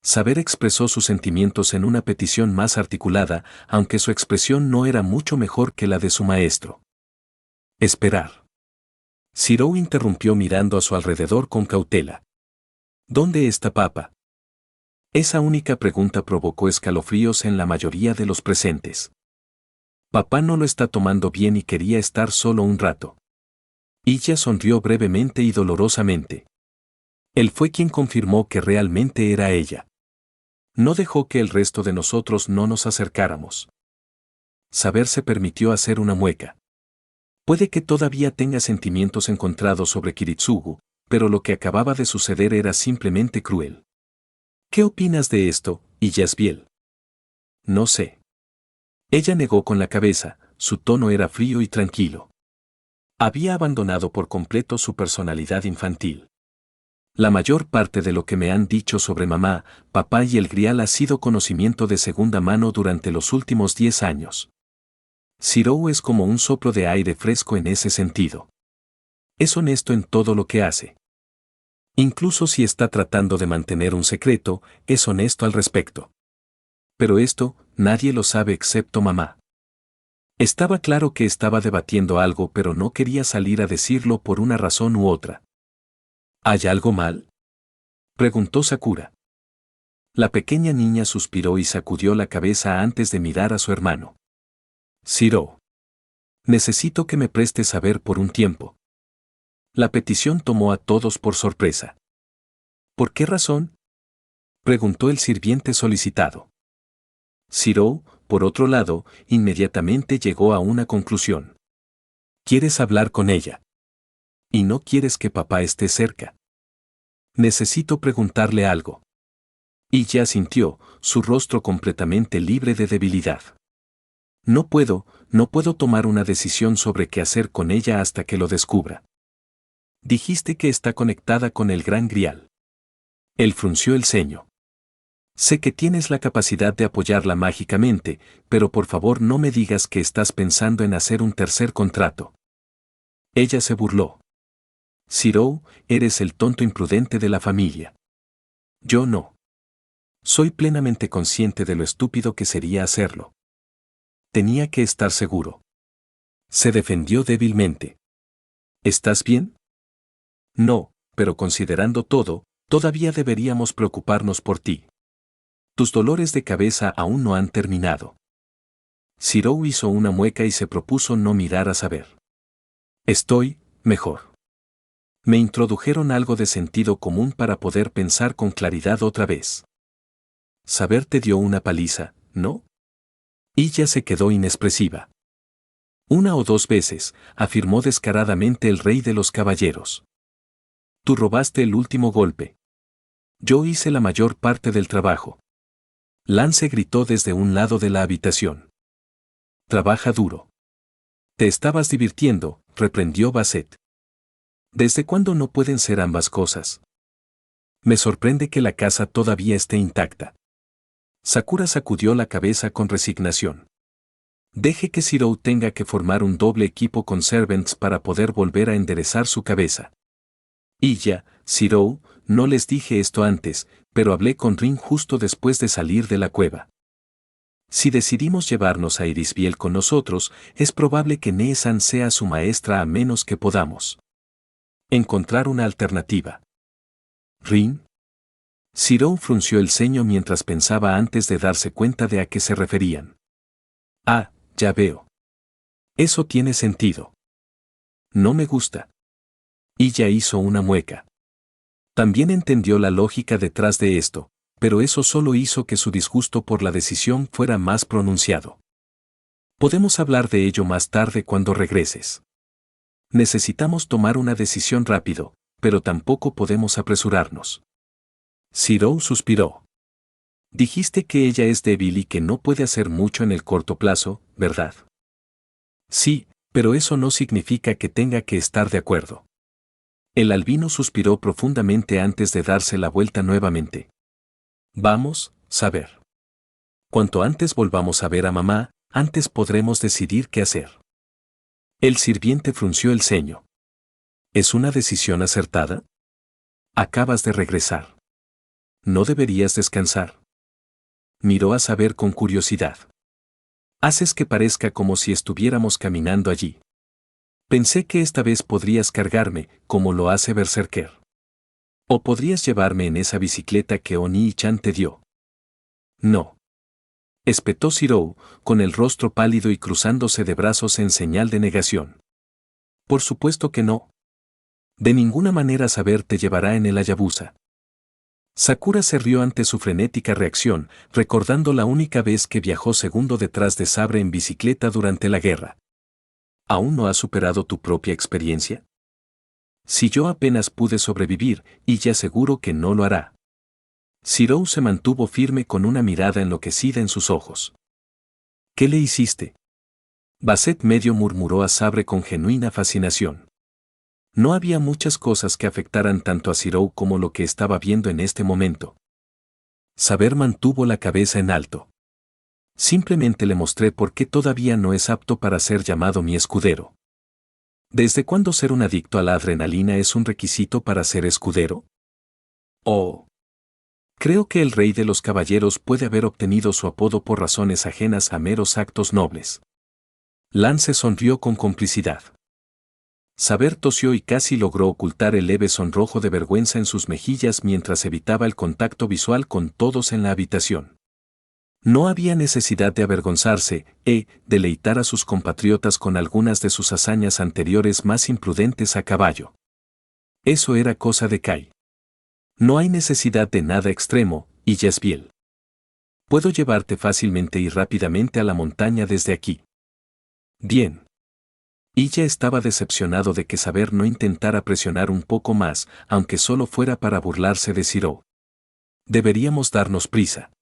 Saber expresó sus sentimientos en una petición más articulada, aunque su expresión no era mucho mejor que la de su maestro. Esperar. Zero interrumpió mirando a su alrededor con cautela. ¿Dónde está papá? Esa única pregunta provocó escalofríos en la mayoría de los presentes. Papá no lo está tomando bien y quería estar solo un rato. Ella sonrió brevemente y dolorosamente. Él fue quien confirmó que realmente era ella. No dejó que el resto de nosotros no nos acercáramos. Saber se permitió hacer una mueca. Puede que todavía tenga sentimientos encontrados sobre Kiritsugu, pero lo que acababa de suceder era simplemente cruel. ¿Qué opinas de esto, Yasbiel? No sé. Ella negó con la cabeza, su tono era frío y tranquilo. Había abandonado por completo su personalidad infantil. La mayor parte de lo que me han dicho sobre mamá, papá y el Grial ha sido conocimiento de segunda mano durante los últimos 10 años. Zero es como un soplo de aire fresco en ese sentido. Es honesto en todo lo que hace. Incluso si está tratando de mantener un secreto, es honesto al respecto. Pero esto, nadie lo sabe excepto mamá. Estaba claro que estaba debatiendo algo, pero no quería salir a decirlo por una razón u otra. ¿Hay algo mal?, preguntó Sakura. La pequeña niña suspiró y sacudió la cabeza antes de mirar a su hermano. Zero. Necesito que me prestes saber por un tiempo. La petición tomó a todos por sorpresa. ¿Por qué razón?, preguntó el sirviente solicitado. Zero, por otro lado, inmediatamente llegó a una conclusión. ¿Quieres hablar con ella? ¿Y no quieres que papá esté cerca? Necesito preguntarle algo. Y ya sintió, su rostro completamente libre de debilidad. No puedo tomar una decisión sobre qué hacer con ella hasta que lo descubra. Dijiste que está conectada con el Gran Grial. Él frunció el ceño. Sé que tienes la capacidad de apoyarla mágicamente, pero por favor no me digas que estás pensando en hacer un tercer contrato. Ella se burló. Zero, eres el tonto imprudente de la familia. Yo no. Soy plenamente consciente de lo estúpido que sería hacerlo. Tenía que estar seguro. Se defendió débilmente. ¿Estás bien? No, pero considerando todo, todavía deberíamos preocuparnos por ti. Tus dolores de cabeza aún no han terminado. Zero hizo una mueca y se propuso no mirar a saber. Estoy mejor. Me introdujeron algo de sentido común para poder pensar con claridad otra vez. Saber te dio una paliza, ¿no? Y ya se quedó inexpresiva. Una o dos veces, afirmó descaradamente el rey de los caballeros. Tú robaste el último golpe. Yo hice la mayor parte del trabajo. Lance gritó desde un lado de la habitación. Trabaja duro. Te estabas divirtiendo, reprendió Basset. ¿Desde cuándo no pueden ser ambas cosas? Me sorprende que la casa todavía esté intacta. Sakura sacudió la cabeza con resignación. Deje que Zirou tenga que formar un doble equipo con Servants para poder volver a enderezar su cabeza. Y ya, Zirou, no les dije esto antes, pero hablé con Rin justo después de salir de la cueva. Si decidimos llevarnos a Irisbiel con nosotros, es probable que Neesan sea su maestra a menos que podamos encontrar una alternativa. ¿Rin? Zirou frunció el ceño mientras pensaba antes de darse cuenta de a qué se referían. Ah, ya veo. Eso tiene sentido. No me gusta. Y ya hizo una mueca. También entendió la lógica detrás de esto, pero eso solo hizo que su disgusto por la decisión fuera más pronunciado. Podemos hablar de ello más tarde cuando regreses. Necesitamos tomar una decisión rápido, pero tampoco podemos apresurarnos. Zirou suspiró. Dijiste que ella es débil y que no puede hacer mucho en el corto plazo, ¿verdad? Sí, pero eso no significa que tenga que estar de acuerdo. El albino suspiró profundamente antes de darse la vuelta nuevamente. Vamos, saber. Cuanto antes volvamos a ver a mamá, antes podremos decidir qué hacer. El sirviente frunció el ceño. ¿Es una decisión acertada? Acabas de regresar. ¿No deberías descansar? Miró a Saber con curiosidad. Haces que parezca como si estuviéramos caminando allí. Pensé que esta vez podrías cargarme, como lo hace Berserker. O podrías llevarme en esa bicicleta que Oni-chan te dio. No. Espetó Zirou, con el rostro pálido y cruzándose de brazos en señal de negación. Por supuesto que no. De ninguna manera Saber te llevará en el Hayabusa. Sakura se rió ante su frenética reacción, recordando la única vez que viajó segundo detrás de Sabre en bicicleta durante la guerra. ¿Aún no has superado tu propia experiencia? Si yo apenas pude sobrevivir, y ya seguro que no lo hará. Zirou se mantuvo firme con una mirada enloquecida en sus ojos. ¿Qué le hiciste? Basset medio murmuró a Sabre con genuina fascinación. No había muchas cosas que afectaran tanto a Zirou como lo que estaba viendo en este momento. Saber mantuvo la cabeza en alto. Simplemente le mostré por qué todavía no es apto para ser llamado mi escudero. ¿Desde cuándo ser un adicto a la adrenalina es un requisito para ser escudero? Oh. Creo que el rey de los caballeros puede haber obtenido su apodo por razones ajenas a meros actos nobles. Lance sonrió con complicidad. Saber tosió y casi logró ocultar el leve sonrojo de vergüenza en sus mejillas mientras evitaba el contacto visual con todos en la habitación. No había necesidad de avergonzarse deleitar a sus compatriotas con algunas de sus hazañas anteriores más imprudentes a caballo. Eso era cosa de Kai. No hay necesidad de nada extremo, y Yasbiel. Puedo llevarte fácilmente y rápidamente a la montaña desde aquí. Bien. Illa estaba decepcionado de que Saber no intentara presionar un poco más, aunque solo fuera para burlarse de Zirou. Deberíamos darnos prisa.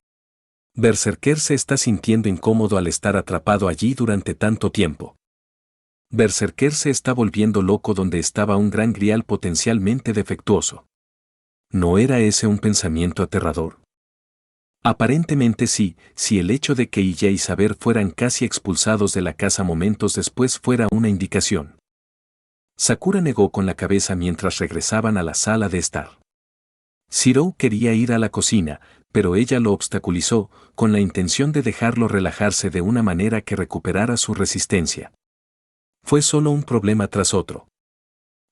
Berserker se está sintiendo incómodo al estar atrapado allí durante tanto tiempo. Berserker se está volviendo loco donde estaba un gran grial potencialmente defectuoso. ¿No era ese un pensamiento aterrador? Aparentemente sí, si el hecho de que Illa y Saber fueran casi expulsados de la casa momentos después fuera una indicación. Sakura negó con la cabeza mientras regresaban a la sala de estar. Zirou quería ir a la cocina, pero ella lo obstaculizó, con la intención de dejarlo relajarse de una manera que recuperara su resistencia. Fue solo un problema tras otro.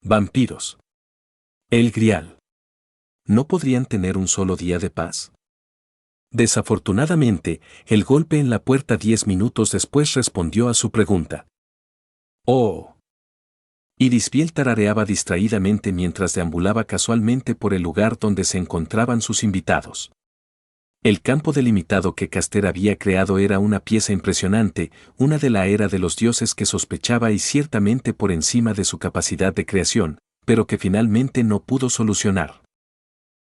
Vampiros. El grial. ¿No podrían tener un solo día de paz? Desafortunadamente, el golpe en la puerta 10 minutos después respondió a su pregunta. ¡Oh! Irisbiel tarareaba distraídamente mientras deambulaba casualmente por el lugar donde se encontraban sus invitados. El campo delimitado que Caster había creado era una pieza impresionante, una de la era de los dioses que sospechaba y ciertamente por encima de su capacidad de creación, pero que finalmente no pudo solucionar.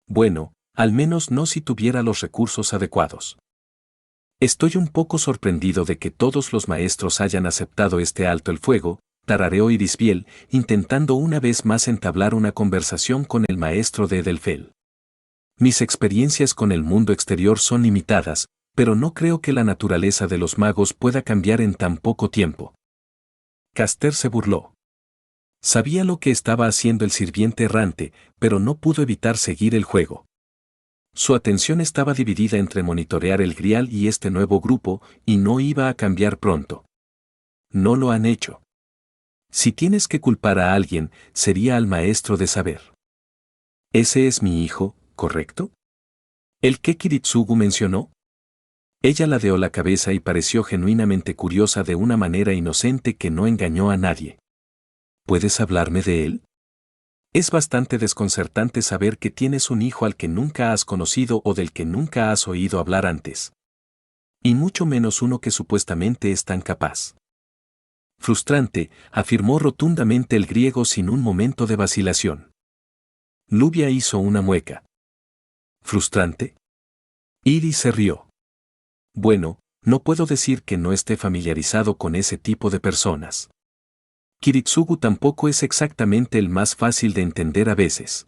Bueno, al menos no si tuviera los recursos adecuados. Estoy un poco sorprendido de que todos los maestros hayan aceptado este alto el fuego, tarareó Irisbiel, intentando una vez más entablar una conversación con el maestro de Edelfell. Mis experiencias con el mundo exterior son limitadas, Pero no creo que la naturaleza de los magos pueda cambiar en tan poco tiempo. Caster se burló. Sabía lo que estaba haciendo el sirviente errante, pero no pudo evitar seguir el juego. Su atención estaba dividida entre monitorear el grial y este nuevo grupo, y no iba a cambiar pronto. No lo han hecho. Si tienes que culpar a alguien, sería al maestro de saber. Ese es mi hijo, ¿correcto? ¿El que Kiritsugu mencionó? Ella ladeó la cabeza y pareció genuinamente curiosa de una manera inocente que no engañó a nadie. ¿Puedes hablarme de él? Es bastante desconcertante saber que tienes un hijo al que nunca has conocido o del que nunca has oído hablar antes. Y mucho menos uno que supuestamente es tan capaz. Frustrante, afirmó rotundamente el griego sin un momento de vacilación. Lubia hizo una mueca. ¿Frustrante? Iris se rió. Bueno, no puedo decir que no esté familiarizado con ese tipo de personas. Kiritsugu tampoco es exactamente el más fácil de entender a veces.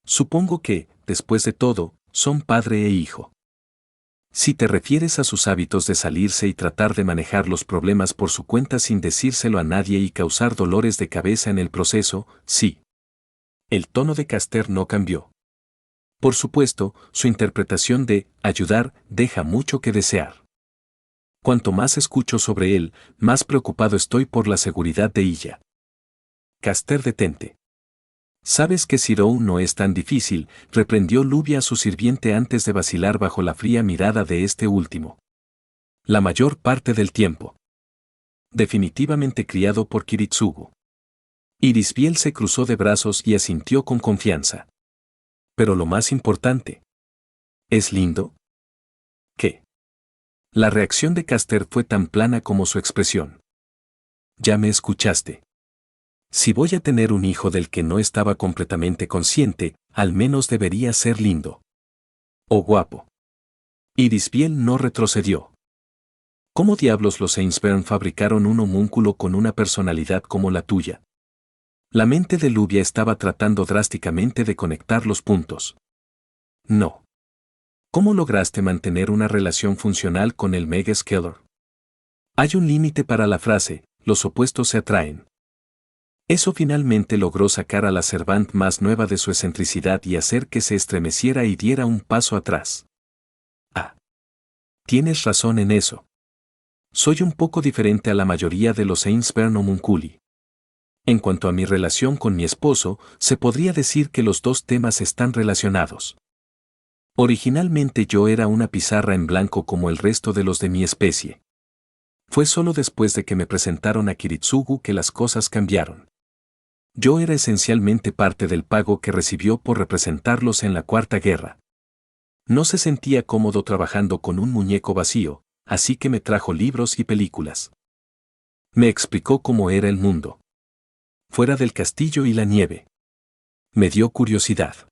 Supongo que, después de todo, son padre e hijo. Si te refieres a sus hábitos de salirse y tratar de manejar los problemas por su cuenta sin decírselo a nadie y causar dolores de cabeza en el proceso, sí. El tono de Caster no cambió. Por supuesto, su interpretación de ayudar deja mucho que desear. Cuanto más escucho sobre él, más preocupado estoy por la seguridad de ella. Caster, detente. Sabes que Zirou no es tan difícil, reprendió Lubia a su sirviente antes de vacilar bajo la fría mirada de este último. La mayor parte del tiempo. Definitivamente criado por Kiritsugu. Irisbiel se cruzó de brazos y asintió con confianza. Pero lo más importante. ¿Es lindo? ¿Qué? La reacción de Caster fue tan plana como su expresión. Ya me escuchaste. Si voy a tener un hijo del que no estaba completamente consciente, al menos debería ser lindo. O guapo. Irisbiel no retrocedió. ¿Cómo diablos los Ainsburn fabricaron un homúnculo con una personalidad como la tuya? La mente de Lubia estaba tratando drásticamente de conectar los puntos. No. ¿Cómo lograste mantener una relación funcional con el Mega Scalar? Hay un límite para la frase, los opuestos se atraen. Eso finalmente logró sacar a la Servant más nueva de su excentricidad y hacer que se estremeciera y diera un paso atrás. Ah. Tienes razón en eso. Soy un poco diferente a la mayoría de los Ainsburn homunculi. En cuanto a mi relación con mi esposo, se podría decir que los dos temas están relacionados. Originalmente yo era una pizarra en blanco como el resto de los de mi especie. Fue solo después de que me presentaron a Kiritsugu que las cosas cambiaron. Yo era esencialmente parte del pago que recibió por representarlos en la Cuarta Guerra. No se sentía cómodo trabajando con un muñeco vacío, así que me trajo libros y películas. Me explicó cómo era el mundo. Fuera del castillo y la nieve. Me dio curiosidad.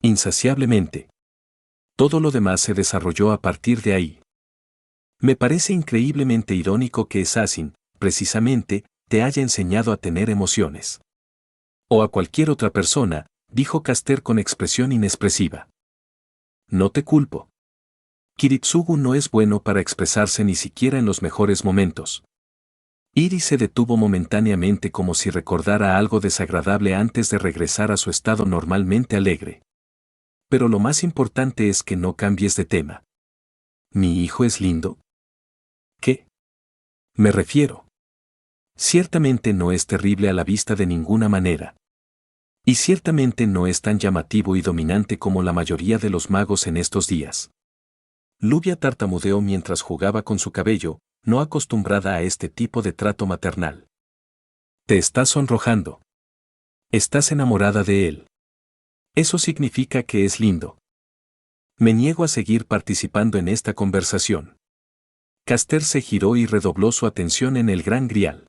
Insaciablemente. Todo lo demás se desarrolló a partir de ahí. Me parece increíblemente irónico que Assassin, precisamente, te haya enseñado a tener emociones. O a cualquier otra persona, dijo Caster con expresión inexpresiva. No te culpo. Kiritsugu no es bueno para expresarse ni siquiera en los mejores momentos. Iris se detuvo momentáneamente como si recordara algo desagradable antes de regresar a su estado normalmente alegre. Pero lo más importante es que no cambies de tema. ¿Mi hijo es lindo? ¿Qué? Me refiero. Ciertamente no es terrible a la vista de ninguna manera. Y ciertamente no es tan llamativo y dominante como la mayoría de los magos en estos días. Lubia tartamudeó mientras jugaba con su cabello, no acostumbrada a este tipo de trato maternal. Te estás sonrojando. Estás enamorada de él. Eso significa que es lindo. Me niego a seguir participando en esta conversación. Caster se giró y redobló su atención en el gran grial.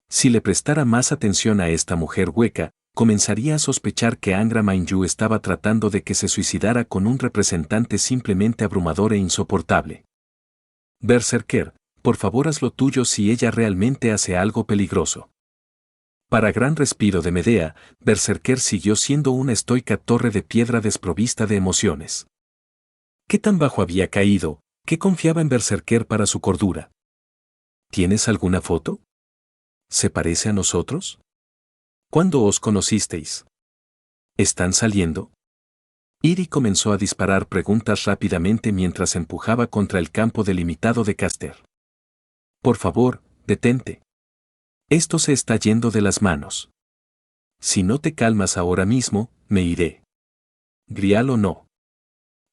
Si le prestara más atención a esta mujer hueca, comenzaría a sospechar que Angra Mainyu estaba tratando de que se suicidara con un representante simplemente abrumador e insoportable. Berserker, por favor haz lo tuyo si ella realmente hace algo peligroso. Para gran respiro de Medea, Berserker siguió siendo una estoica torre de piedra desprovista de emociones. ¿Qué tan bajo había caído, que confiaba en Berserker para su cordura? ¿Tienes alguna foto? ¿Se parece a nosotros? ¿Cuándo os conocisteis? ¿Están saliendo? Iri comenzó a disparar preguntas rápidamente mientras empujaba contra el campo delimitado de Caster. Por favor, detente. Esto se está yendo de las manos. Si no te calmas ahora mismo, me iré. Grial o no.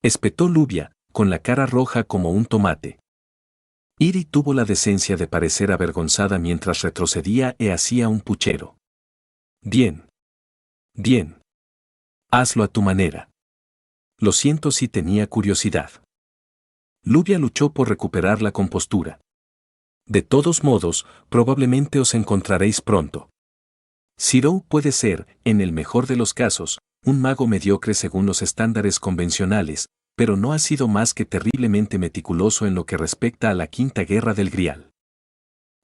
Espetó Luvia, con la cara roja como un tomate. Iri tuvo la decencia de parecer avergonzada mientras retrocedía e hacía un puchero. Bien. Bien. Hazlo a tu manera. Lo siento si tenía curiosidad. Luvia luchó por recuperar la compostura. De todos modos, probablemente os encontraréis pronto. Zero puede ser, en el mejor de los casos, un mago mediocre según los estándares convencionales, pero no ha sido más que terriblemente meticuloso en lo que respecta a la Quinta Guerra del Grial.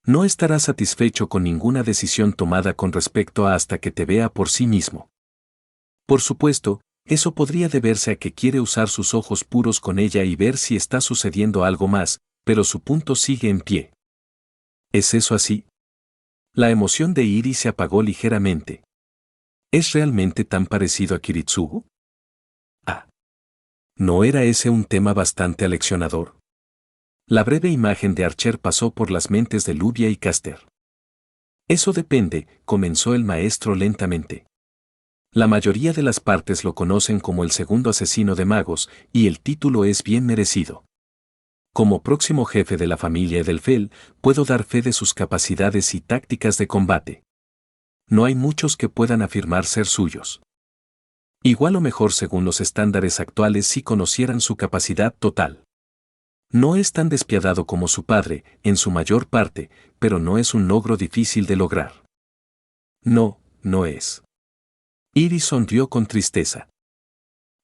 No estará satisfecho con ninguna decisión tomada con respecto a hasta que te vea por sí mismo. Por supuesto, eso podría deberse a que quiere usar sus ojos puros con ella y ver si está sucediendo algo más, pero su punto sigue en pie. ¿Es eso así? La emoción de Iri se apagó ligeramente. ¿Es realmente tan parecido a Kiritsugu? Ah. ¿No era ese un tema bastante aleccionador? La breve imagen de Archer pasó por las mentes de Luvia y Caster. Eso depende, comenzó el maestro lentamente. La mayoría de las partes lo conocen como el segundo asesino de magos, y el título es bien merecido. Como próximo jefe de la familia Edelfell, puedo dar fe de sus capacidades y tácticas de combate. No hay muchos que puedan afirmar ser suyos. Igual o mejor según los estándares actuales si conocieran su capacidad total. No es tan despiadado como su padre, en su mayor parte, pero no es un logro difícil de lograr. No, no es. Iris sonrió con tristeza.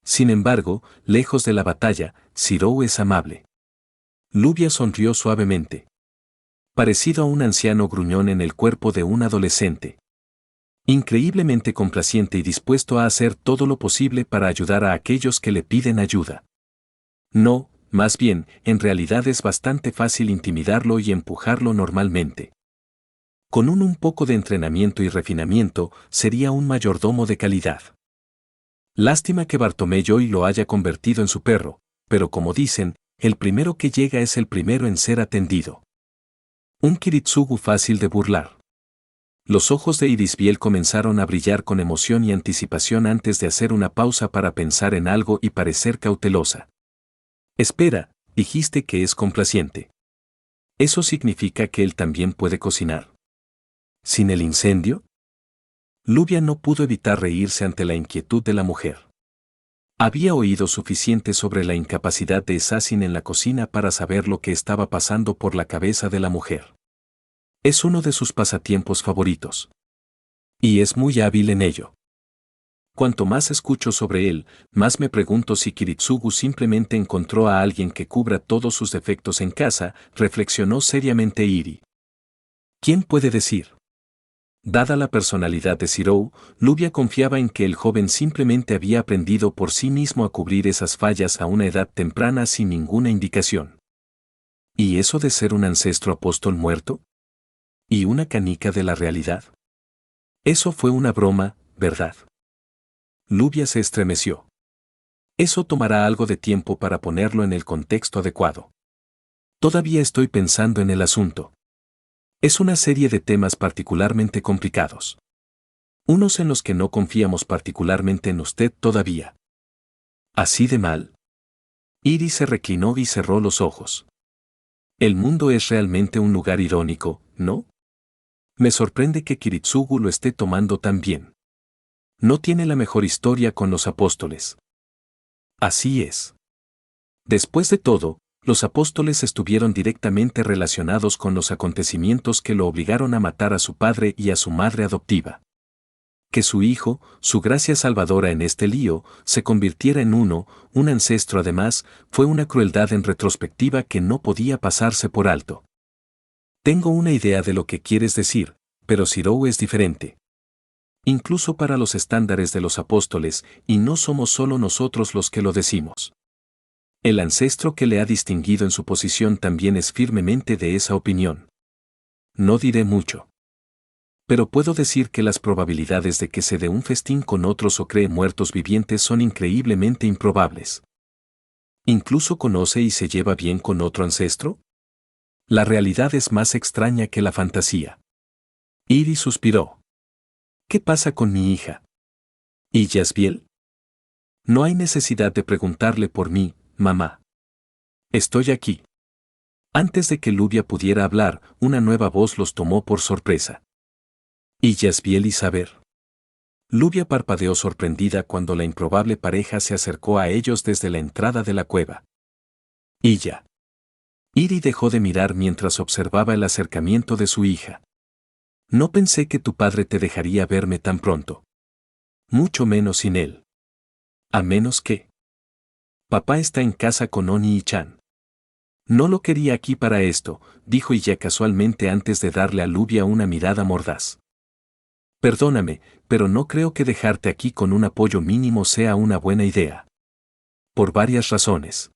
Sin embargo, lejos de la batalla, Zero es amable. Luvia sonrió suavemente. Parecido a un anciano gruñón en el cuerpo de un adolescente. Increíblemente complaciente y dispuesto a hacer todo lo posible para ayudar a aquellos que le piden ayuda. No, más bien, en realidad es bastante fácil intimidarlo y empujarlo normalmente. Con un poco de entrenamiento y refinamiento, sería un mayordomo de calidad. Lástima que Bartomeu lo haya convertido en su perro, pero como dicen, el primero que llega es el primero en ser atendido. Un Kiritsugu fácil de burlar. Los ojos de Irisbiel comenzaron a brillar con emoción y anticipación antes de hacer una pausa para pensar en algo y parecer cautelosa. Espera, dijiste que es complaciente. ¿Eso significa que él también puede cocinar? ¿Sin el incendio? Luvia no pudo evitar reírse ante la inquietud de la mujer. Había oído suficiente sobre la incapacidad de Assassin en la cocina para saber lo que estaba pasando por la cabeza de la mujer. Es uno de sus pasatiempos favoritos. Y es muy hábil en ello. Cuanto más escucho sobre él, más me pregunto si Kiritsugu simplemente encontró a alguien que cubra todos sus defectos en casa, reflexionó seriamente Iri. ¿Quién puede decir? Dada la personalidad de Zero, Luvia confiaba en que el joven simplemente había aprendido por sí mismo a cubrir esas fallas a una edad temprana sin ninguna indicación. ¿Y eso de ser un ancestro apóstol muerto? ¿Y una canica de la realidad? Eso fue una broma, ¿verdad? Luvia se estremeció. Eso tomará algo de tiempo para ponerlo en el contexto adecuado. Todavía estoy pensando en el asunto. Es una serie de temas particularmente complicados. Unos en los que no confiamos particularmente en usted todavía. ¿Así de mal? Iris se reclinó y cerró los ojos. El mundo es realmente un lugar irónico, ¿no? Me sorprende que Kiritsugu lo esté tomando tan bien. No tiene la mejor historia con los apóstoles. Así es. Después de todo, los apóstoles estuvieron directamente relacionados con los acontecimientos que lo obligaron a matar a su padre y a su madre adoptiva. Que su hijo, su gracia salvadora en este lío, se convirtiera en un ancestro además, fue una crueldad en retrospectiva que no podía pasarse por alto. Tengo una idea de lo que quieres decir, pero Zero es diferente. Incluso para los estándares de los apóstoles, y no somos solo nosotros los que lo decimos. El ancestro que le ha distinguido en su posición también es firmemente de esa opinión. No diré mucho. Pero puedo decir que las probabilidades de que se dé un festín con otros o cree muertos vivientes son increíblemente improbables. ¿Incluso conoce y se lleva bien con otro ancestro? La realidad es más extraña que la fantasía. Iris suspiró. ¿Qué pasa con mi hija? ¿Y Yasbiel? No hay necesidad de preguntarle por mí, mamá. Estoy aquí. Antes de que Lubia pudiera hablar, una nueva voz los tomó por sorpresa. ¿Y Yasbiel y Saber? Lubia parpadeó sorprendida cuando la improbable pareja se acercó a ellos desde la entrada de la cueva. ¿Y ya? Iri dejó de mirar mientras observaba el acercamiento de su hija. No pensé que tu padre te dejaría verme tan pronto. Mucho menos sin él. A menos que... Papá está en casa con Oni y Chan. No lo quería aquí para esto, dijo ella casualmente antes de darle a Lubia una mirada mordaz. Perdóname, pero no creo que dejarte aquí con un apoyo mínimo sea una buena idea. Por varias razones.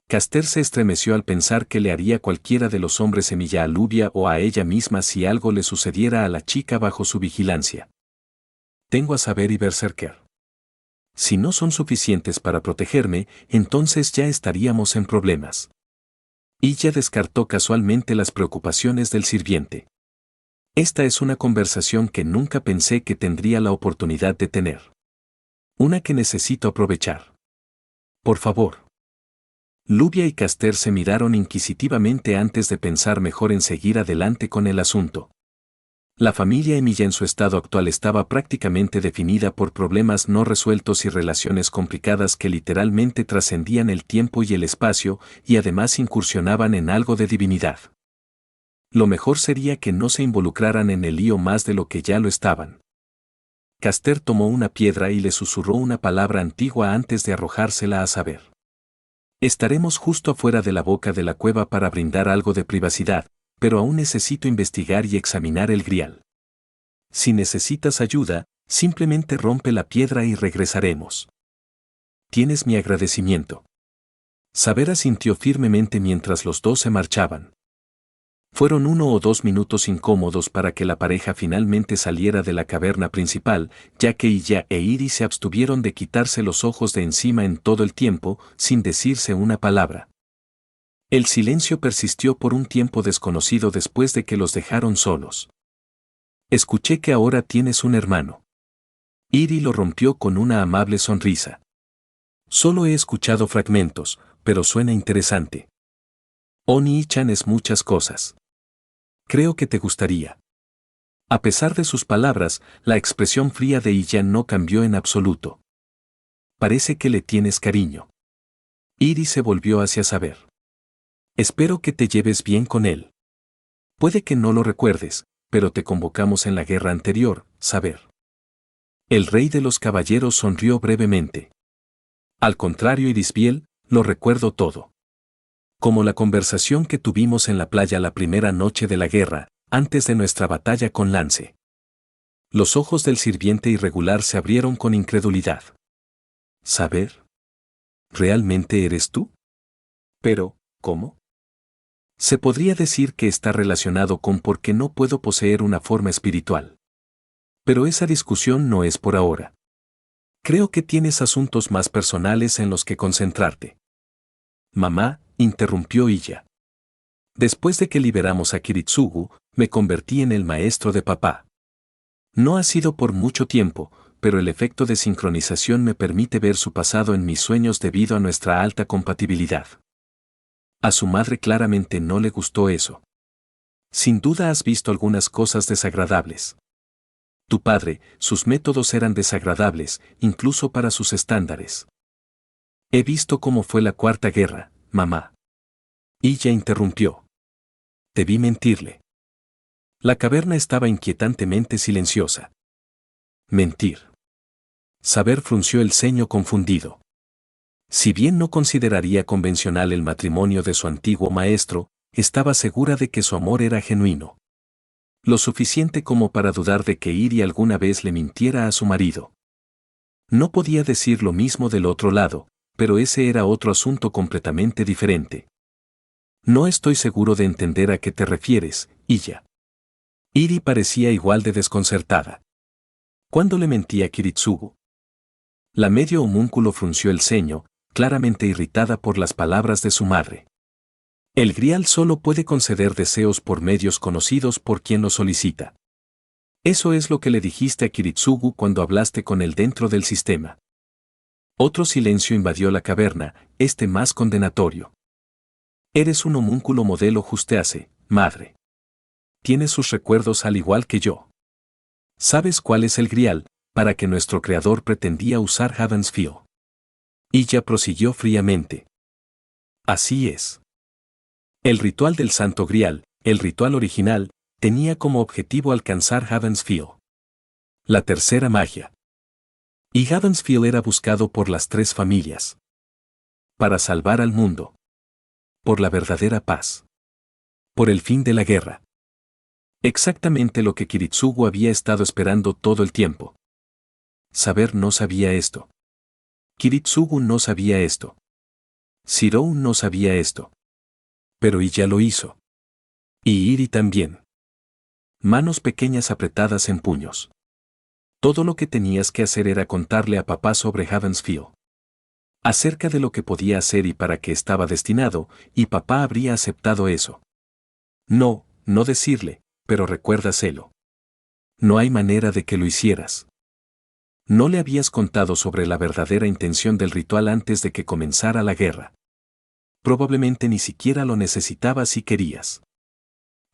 Caster se estremeció al pensar que le haría cualquiera de los hombres semilla a Lubia o a ella misma si algo le sucediera a la chica bajo su vigilancia. Tengo a Saber y Berserker. Si no son suficientes para protegerme, entonces ya estaríamos en problemas. Ella descartó casualmente las preocupaciones del sirviente. Esta es una conversación que nunca pensé que tendría la oportunidad de tener. Una que necesito aprovechar. Por favor. Lubia y Caster se miraron inquisitivamente antes de pensar mejor en seguir adelante con el asunto. La familia Emilia en su estado actual estaba prácticamente definida por problemas no resueltos y relaciones complicadas que literalmente trascendían el tiempo y el espacio y además incursionaban en algo de divinidad. Lo mejor sería que no se involucraran en el lío más de lo que ya lo estaban. Caster tomó una piedra y le susurró una palabra antigua antes de arrojársela a Saber. Estaremos justo afuera de la boca de la cueva para brindar algo de privacidad, pero aún necesito investigar y examinar el grial. Si necesitas ayuda, simplemente rompe la piedra y regresaremos. Tienes mi agradecimiento. Saber asintió firmemente mientras los dos se marchaban. Fueron 1 o 2 minutos incómodos para que la pareja finalmente saliera de la caverna principal, ya que Illa e Iris se abstuvieron de quitarse los ojos de encima en todo el tiempo, sin decirse una palabra. El silencio persistió por un tiempo desconocido después de que los dejaron solos. Escuché que ahora tienes un hermano. Iri lo rompió con una amable sonrisa. Solo he escuchado fragmentos, pero suena interesante. Oni-chan es muchas cosas. Creo que te gustaría. A pesar de sus palabras, la expresión fría de Iyan no cambió en absoluto. Parece que le tienes cariño. Iri se volvió hacia Saber. Espero que te lleves bien con él. Puede que no lo recuerdes, pero te convocamos en la guerra anterior, Saber. El rey de los caballeros sonrió brevemente. Al contrario, Irisbiel, lo recuerdo todo. Como la conversación que tuvimos en la playa la primera noche de la guerra, antes de nuestra batalla con Lance. Los ojos del sirviente irregular se abrieron con incredulidad. ¿Saber? ¿Realmente eres tú? Pero, ¿cómo? Se podría decir que está relacionado con por qué no puedo poseer una forma espiritual. Pero esa discusión no es por ahora. Creo que tienes asuntos más personales en los que concentrarte. Mamá, interrumpió Illa. Después de que liberamos a Kiritsugu, me convertí en el maestro de papá. No ha sido por mucho tiempo, pero el efecto de sincronización me permite ver su pasado en mis sueños debido a nuestra alta compatibilidad. A su madre claramente no le gustó eso. Sin duda has visto algunas cosas desagradables. Tu padre, sus métodos eran desagradables, incluso para sus estándares. He visto cómo fue la Cuarta Guerra, mamá. Illa interrumpió. Debí mentirle. La caverna estaba inquietantemente silenciosa. Mentir. Saber frunció el ceño confundido. Si bien no consideraría convencional el matrimonio de su antiguo maestro, estaba segura de que su amor era genuino. Lo suficiente como para dudar de que Iri alguna vez le mintiera a su marido. No podía decir lo mismo del otro lado, pero ese era otro asunto completamente diferente. No estoy seguro de entender a qué te refieres, Iya. Iri parecía igual de desconcertada. ¿Cuándo le mentí a Kiritsugu? La medio homúnculo frunció el ceño, claramente irritada por las palabras de su madre. El grial solo puede conceder deseos por medios conocidos por quien lo solicita. Eso es lo que le dijiste a Kiritsugu cuando hablaste con él dentro del sistema. Otro silencio invadió la caverna, este más condenatorio. Eres un homúnculo modelo Justeace, madre. Tienes sus recuerdos al igual que yo. ¿Sabes cuál es el grial, para que nuestro creador pretendía usar Havensfield? Illa prosiguió fríamente. Así es. El ritual del Santo Grial, el ritual original, tenía como objetivo alcanzar Havensfield. La tercera magia. Y Havensfield era buscado por las tres familias. Para salvar al mundo. Por la verdadera paz. Por el fin de la guerra. Exactamente lo que Kiritsugu había estado esperando todo el tiempo. Saber no sabía esto. Kiritsugu no sabía esto. Shirou no sabía esto. Pero Iya lo hizo. Y Iri también. Manos pequeñas apretadas en puños. Todo lo que tenías que hacer era contarle a papá sobre Havensfield. Acerca de lo que podía hacer y para qué estaba destinado, y papá habría aceptado eso. No decirle, pero recuérdaselo. No hay manera de que lo hicieras. No le habías contado sobre la verdadera intención del ritual antes de que comenzara la guerra. Probablemente ni siquiera lo necesitabas si querías.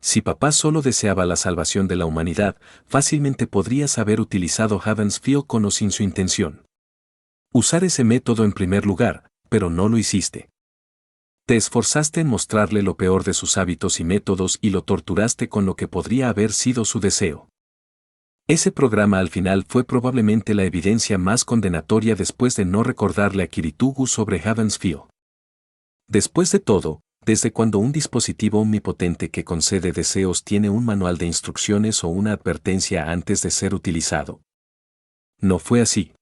Si papá solo deseaba la salvación de la humanidad, fácilmente podrías haber utilizado Havensfield con o sin su intención. Usar ese método en primer lugar, pero no lo hiciste. Te esforzaste en mostrarle lo peor de sus hábitos y métodos y lo torturaste con lo que podría haber sido su deseo. Ese programa al final fue probablemente la evidencia más condenatoria después de no recordarle a Kiritsugu sobre Havensfield. Después de todo, ¿desde cuando un dispositivo omnipotente que concede deseos tiene un manual de instrucciones o una advertencia antes de ser utilizado? No fue así.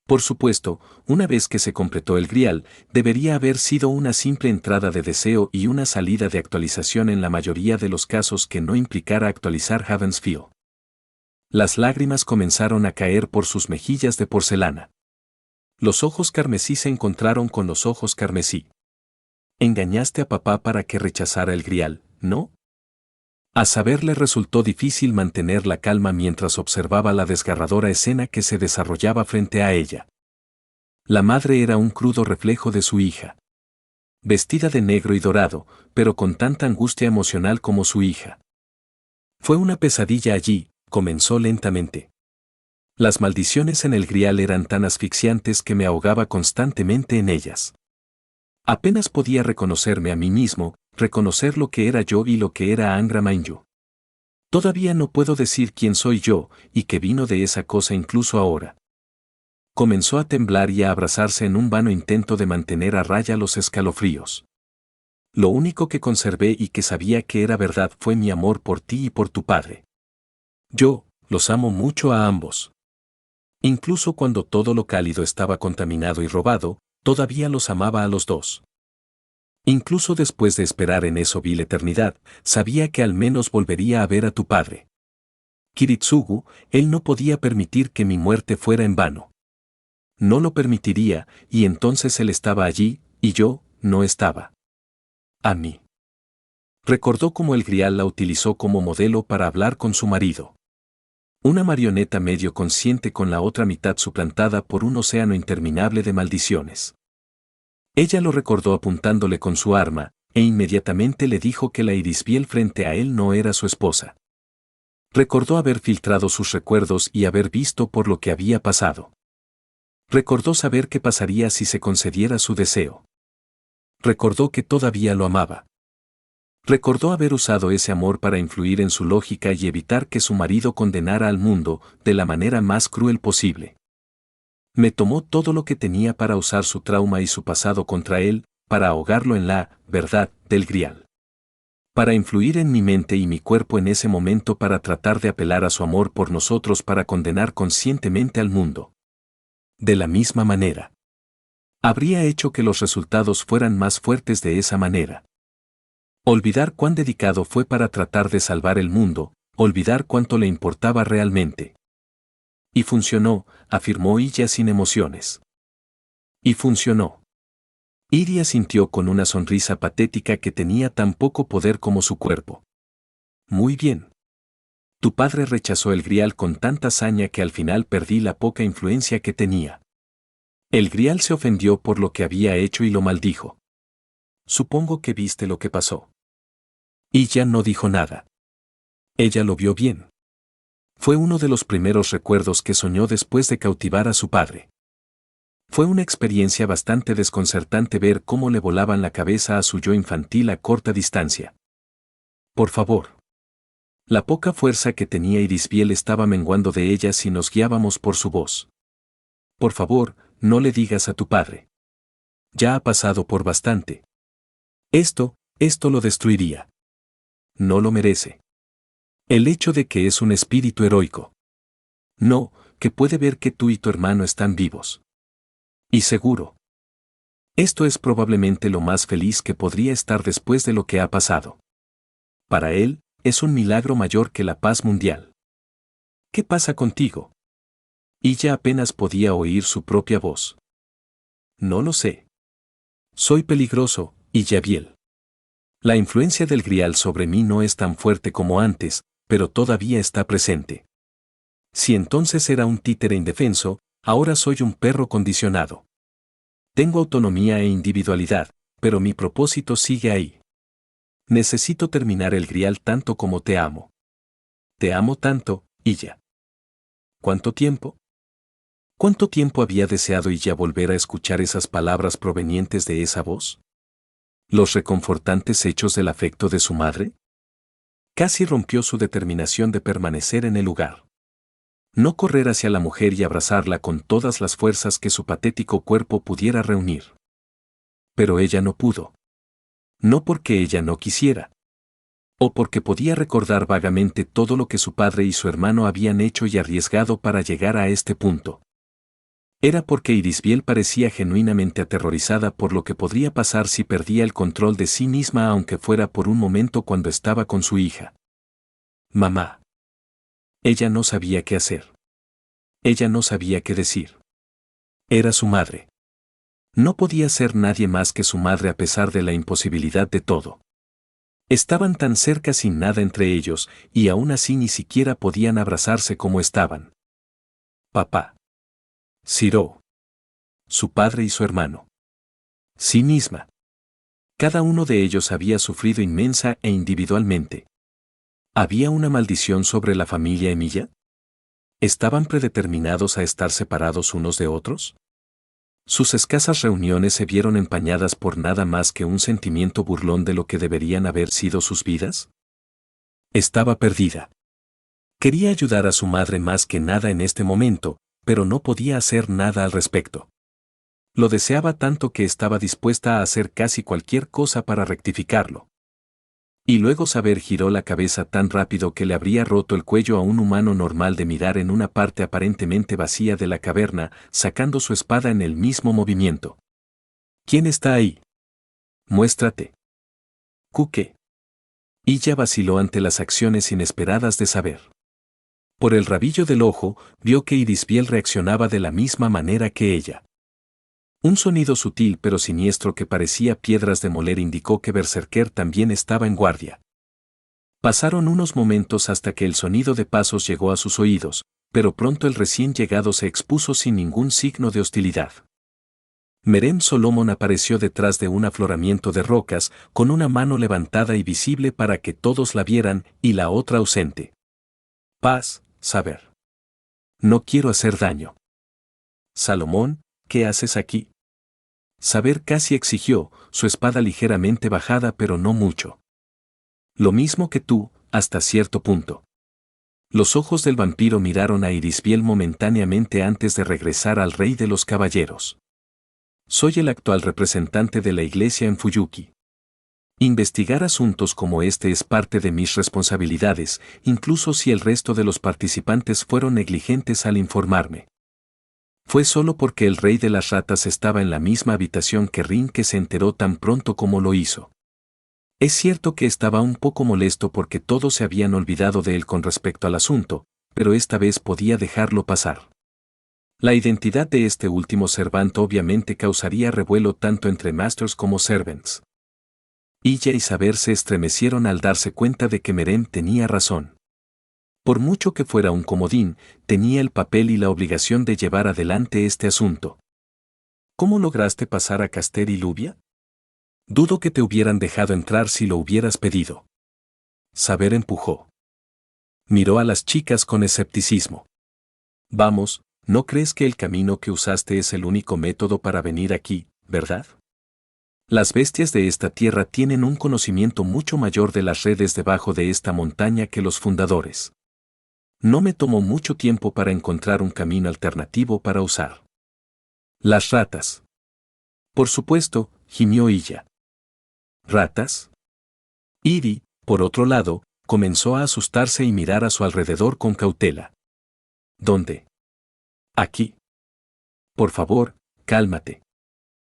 Por supuesto, una vez que se completó el grial, debería haber sido una simple entrada de deseo y una salida de actualización en la mayoría de los casos que no implicara actualizar Havensfield. Las lágrimas comenzaron a caer por sus mejillas de porcelana. Los ojos carmesí se encontraron con los ojos carmesí. Engañaste a papá para que rechazara el grial, ¿no? A saber, le resultó difícil mantener la calma mientras observaba la desgarradora escena que se desarrollaba frente a ella. La madre era un crudo reflejo de su hija. Vestida de negro y dorado, pero con tanta angustia emocional como su hija. Fue una pesadilla allí, comenzó lentamente. Las maldiciones en el grial eran tan asfixiantes que me ahogaba constantemente en ellas. Apenas podía reconocerme a mí mismo, reconocer lo que era yo y lo que era Angra Mainyu. Todavía no puedo decir quién soy yo y qué vino de esa cosa incluso ahora. Comenzó a temblar y a abrazarse en un vano intento de mantener a raya los escalofríos. Lo único que conservé y que sabía que era verdad fue mi amor por ti y por tu padre. Yo los amo mucho a ambos. Incluso cuando todo lo cálido estaba contaminado y robado, todavía los amaba a los dos. Incluso después de esperar en esa vil eternidad, sabía que al menos volvería a ver a tu padre. Kiritsugu, él no podía permitir que mi muerte fuera en vano. No lo permitiría, y entonces él estaba allí, y yo, no estaba. A mí. Recordó cómo el grial la utilizó como modelo para hablar con su marido. Una marioneta medio consciente con la otra mitad suplantada por un océano interminable de maldiciones. Ella lo recordó apuntándole con su arma, e inmediatamente le dijo que la Irisbiel frente a él no era su esposa. Recordó haber filtrado sus recuerdos y haber visto por lo que había pasado. Recordó saber qué pasaría si se concediera su deseo. Recordó que todavía lo amaba. Recordó haber usado ese amor para influir en su lógica y evitar que su marido condenara al mundo de la manera más cruel posible. Me tomó todo lo que tenía para usar su trauma y su pasado contra él, para ahogarlo en la verdad del grial. Para influir en mi mente y mi cuerpo en ese momento para tratar de apelar a su amor por nosotros para condenar conscientemente al mundo. De la misma manera. Habría hecho que los resultados fueran más fuertes de esa manera. Olvidar cuán dedicado fue para tratar de salvar el mundo, olvidar cuánto le importaba realmente. Y funcionó, afirmó Illa sin emociones. Y funcionó. Iria sintió con una sonrisa patética que tenía tan poco poder como su cuerpo. Muy bien. Tu padre rechazó el grial con tanta saña que al final perdí la poca influencia que tenía. El grial se ofendió por lo que había hecho y lo maldijo. Supongo que viste lo que pasó. Illa no dijo nada. Ella lo vio bien. Fue uno de los primeros recuerdos que soñó después de cautivar a su padre. Fue una experiencia bastante desconcertante ver cómo le volaban la cabeza a su yo infantil a corta distancia. Por favor. La poca fuerza que tenía Irisbiel estaba menguando de ella si nos guiábamos por su voz. Por favor, no le digas a tu padre. Ya ha pasado por bastante. Esto lo destruiría. No lo merece. El hecho de que es un espíritu heroico. No, que puede ver que tú y tu hermano están vivos. Y seguro. Esto es probablemente lo más feliz que podría estar después de lo que ha pasado. Para él, es un milagro mayor que la paz mundial. ¿Qué pasa contigo? Illa apenas podía oír su propia voz. No lo sé. Soy peligroso, Illabiel. La influencia del grial sobre mí no es tan fuerte como antes, pero todavía está presente. Si entonces era un títere indefenso, ahora soy un perro condicionado. Tengo autonomía e individualidad, pero mi propósito sigue ahí. Necesito terminar el grial tanto como te amo. Te amo tanto, Illa. ¿Cuánto tiempo? ¿Cuánto tiempo había deseado Illa volver a escuchar esas palabras provenientes de esa voz? ¿Los reconfortantes hechos del afecto de su madre? Casi rompió su determinación de permanecer en el lugar. No correr hacia la mujer y abrazarla con todas las fuerzas que su patético cuerpo pudiera reunir. Pero ella no pudo. No porque ella no quisiera. O porque podía recordar vagamente todo lo que su padre y su hermano habían hecho y arriesgado para llegar a este punto. Era porque Irisbiel parecía genuinamente aterrorizada por lo que podría pasar si perdía el control de sí misma aunque fuera por un momento cuando estaba con su hija. Mamá. Ella no sabía qué hacer. Ella no sabía qué decir. Era su madre. No podía ser nadie más que su madre a pesar de la imposibilidad de todo. Estaban tan cerca sin nada entre ellos, y aún así ni siquiera podían abrazarse como estaban. Papá. Ciro. Su padre y su hermano. Sí misma. Cada uno de ellos había sufrido inmensa e individualmente. ¿Había una maldición sobre la familia Emilia? ¿Estaban predeterminados a estar separados unos de otros? Sus escasas reuniones se vieron empañadas por nada más que un sentimiento burlón de lo que deberían haber sido sus vidas. Estaba perdida. Quería ayudar a su madre más que nada en este momento, pero no podía hacer nada al respecto. Lo deseaba tanto que estaba dispuesta a hacer casi cualquier cosa para rectificarlo. Y luego saber giró la cabeza tan rápido que le habría roto el cuello a un humano normal de mirar en una parte aparentemente vacía de la caverna, sacando su espada en el mismo movimiento. ¿Quién está ahí? Muéstrate. ¿Qué? Illa vaciló ante las acciones inesperadas de saber. Por el rabillo del ojo, vio que Irisbiel reaccionaba de la misma manera que ella. Un sonido sutil pero siniestro que parecía piedras de moler indicó que Berserker también estaba en guardia. Pasaron unos momentos hasta que el sonido de pasos llegó a sus oídos, pero pronto el recién llegado se expuso sin ningún signo de hostilidad. Merem Solomon apareció detrás de un afloramiento de rocas, con una mano levantada y visible para que todos la vieran, y la otra ausente. Paz, saber. No quiero hacer daño. Salomón, ¿qué haces aquí? Saber casi exigió, su espada ligeramente bajada pero no mucho. Lo mismo que tú, hasta cierto punto. Los ojos del vampiro miraron a Irisbiel momentáneamente antes de regresar al rey de los caballeros. Soy el actual representante de la iglesia en Fuyuki. Investigar asuntos como este es parte de mis responsabilidades, incluso si el resto de los participantes fueron negligentes al informarme. Fue solo porque el rey de las ratas estaba en la misma habitación que Rin que se enteró tan pronto como lo hizo. Es cierto que estaba un poco molesto porque todos se habían olvidado de él con respecto al asunto, pero esta vez podía dejarlo pasar. La identidad de este último servant obviamente causaría revuelo tanto entre masters como servants. Illa y Saber se estremecieron al darse cuenta de que Merem tenía razón. Por mucho que fuera un comodín, tenía el papel y la obligación de llevar adelante este asunto. ¿Cómo lograste pasar a Caster y Lubia? Dudo que te hubieran dejado entrar si lo hubieras pedido. Saber empujó. Miró a las chicas con escepticismo. Vamos, ¿no crees que el camino que usaste es el único método para venir aquí, verdad? Las bestias de esta tierra tienen un conocimiento mucho mayor de las redes debajo de esta montaña que los fundadores. No me tomó mucho tiempo para encontrar un camino alternativo para usar. Las ratas. Por supuesto, gimió Illa. ¿Ratas? Iri, por otro lado, comenzó a asustarse y mirar a su alrededor con cautela. ¿Dónde? Aquí. Por favor, cálmate.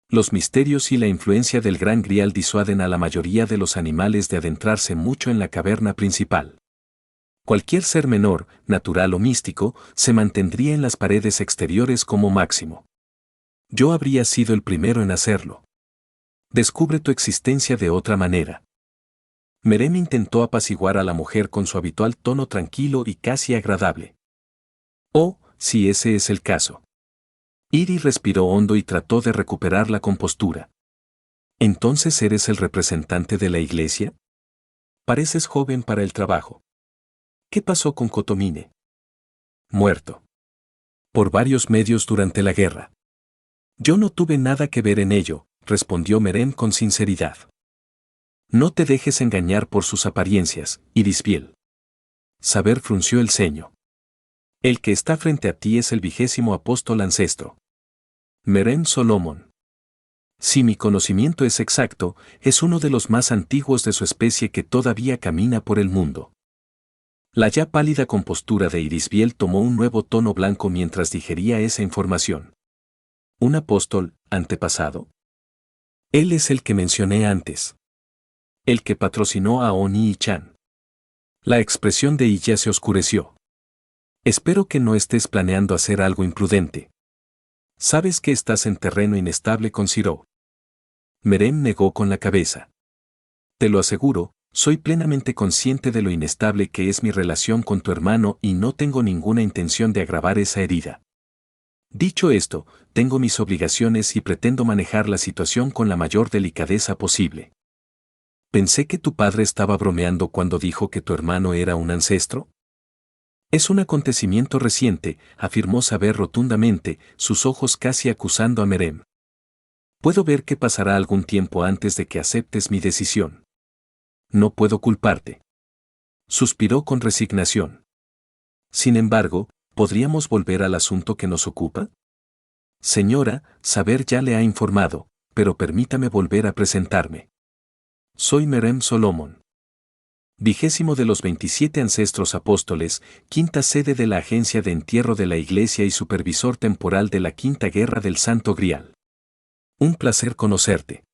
Los misterios y la influencia del Gran Grial disuaden a la mayoría de los animales de adentrarse mucho en la caverna principal. Cualquier ser menor, natural o místico, se mantendría en las paredes exteriores como máximo. Yo habría sido el primero en hacerlo. Descubre tu existencia de otra manera. Merem intentó apaciguar a la mujer con su habitual tono tranquilo y casi agradable. Oh, si ese es el caso. Iri respiró hondo y trató de recuperar la compostura. ¿Entonces eres el representante de la iglesia? Pareces joven para el trabajo. ¿Qué pasó con Cotomine? Muerto. Por varios medios durante la guerra. Yo no tuve nada que ver en ello, respondió Merem con sinceridad. No te dejes engañar por sus apariencias, Irisbiel. Saber frunció el ceño. El que está frente a ti es el 20º apóstol ancestro. Merem Solomon. Si mi conocimiento es exacto, es uno de los más antiguos de su especie que todavía camina por el mundo. La ya pálida compostura de Irisbiel tomó un nuevo tono blanco mientras digería esa información. ¿Un apóstol, antepasado? Él es el que mencioné antes. El que patrocinó a Oni y Chan. La expresión de Illa se oscureció. Espero que no estés planeando hacer algo imprudente. Sabes que estás en terreno inestable con Ciro. Merem negó con la cabeza. Te lo aseguro, soy plenamente consciente de lo inestable que es mi relación con tu hermano y no tengo ninguna intención de agravar esa herida. Dicho esto, tengo mis obligaciones y pretendo manejar la situación con la mayor delicadeza posible. Pensé que tu padre estaba bromeando cuando dijo que tu hermano era un ancestro. Es un acontecimiento reciente, afirmó Saber rotundamente, sus ojos casi acusando a Merem. Puedo ver que pasará algún tiempo antes de que aceptes mi decisión. No puedo culparte. Suspiró con resignación. Sin embargo, ¿podríamos volver al asunto que nos ocupa? Señora, Saber ya le ha informado, pero permítame volver a presentarme. Soy Merem Solomon. 20º de los 27 ancestros apóstoles, quinta sede de la Agencia de Entierro de la Iglesia y supervisor temporal de la Quinta Guerra del Santo Grial. Un placer conocerte.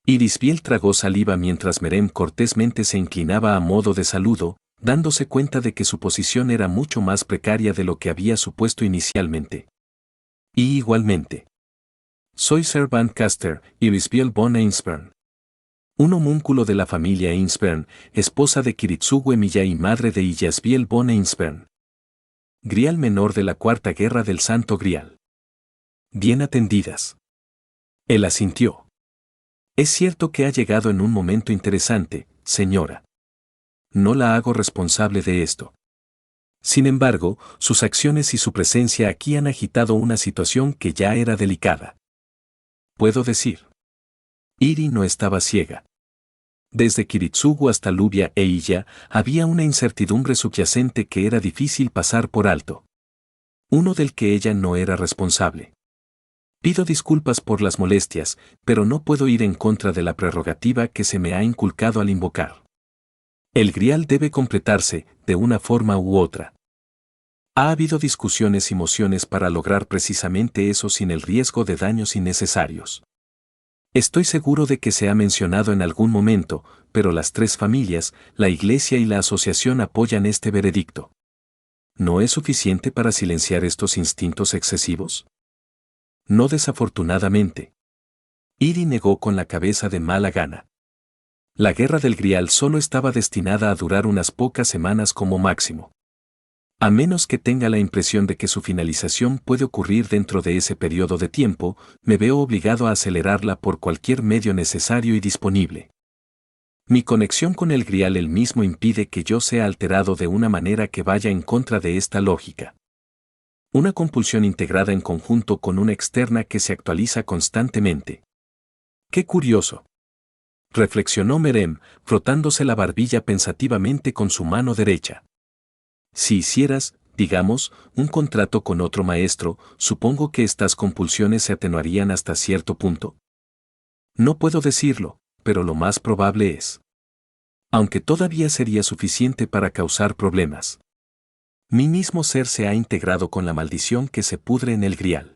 Irisbiel tragó saliva mientras Merem cortésmente se inclinaba a modo de saludo, dándose cuenta de que su posición era mucho más precaria de lo que había supuesto inicialmente. Y igualmente. Soy Sir Van Caster, Irisbiel von Einspern. Un homúnculo de la familia Einspern, esposa de Kiritsugue Milla y madre de Illasbiel von Einspern. Grial menor de la Cuarta Guerra del Santo Grial. Bien atendidas. Él asintió. Es cierto que ha llegado en un momento interesante, señora. No la hago responsable de esto. Sin embargo, sus acciones y su presencia aquí han agitado una situación que ya era delicada. Puedo decir. Iri no estaba ciega. Desde Kiritsugu hasta Lubia e Illa había una incertidumbre subyacente que era difícil pasar por alto. Uno del que ella no era responsable. Pido disculpas por las molestias, pero no puedo ir en contra de la prerrogativa que se me ha inculcado al invocar. El grial debe completarse, de una forma u otra. Ha habido discusiones y mociones para lograr precisamente eso sin el riesgo de daños innecesarios. Estoy seguro de que se ha mencionado en algún momento, pero las tres familias, la Iglesia y la asociación apoyan este veredicto. ¿No es suficiente para silenciar estos instintos excesivos? No, desafortunadamente. Iri negó con la cabeza de mala gana. La guerra del Grial solo estaba destinada a durar unas pocas semanas como máximo. A menos que tenga la impresión de que su finalización puede ocurrir dentro de ese periodo de tiempo, me veo obligado a acelerarla por cualquier medio necesario y disponible. Mi conexión con el Grial él mismo impide que yo sea alterado de una manera que vaya en contra de esta lógica. Una compulsión integrada en conjunto con una externa que se actualiza constantemente. ¡Qué curioso!, reflexionó Merem, frotándose la barbilla pensativamente con su mano derecha. Si hicieras, digamos, un contrato con otro maestro, supongo que estas compulsiones se atenuarían hasta cierto punto. No puedo decirlo, pero lo más probable es. Aunque todavía sería suficiente para causar problemas. Mi mismo ser se ha integrado con la maldición que se pudre en el Grial.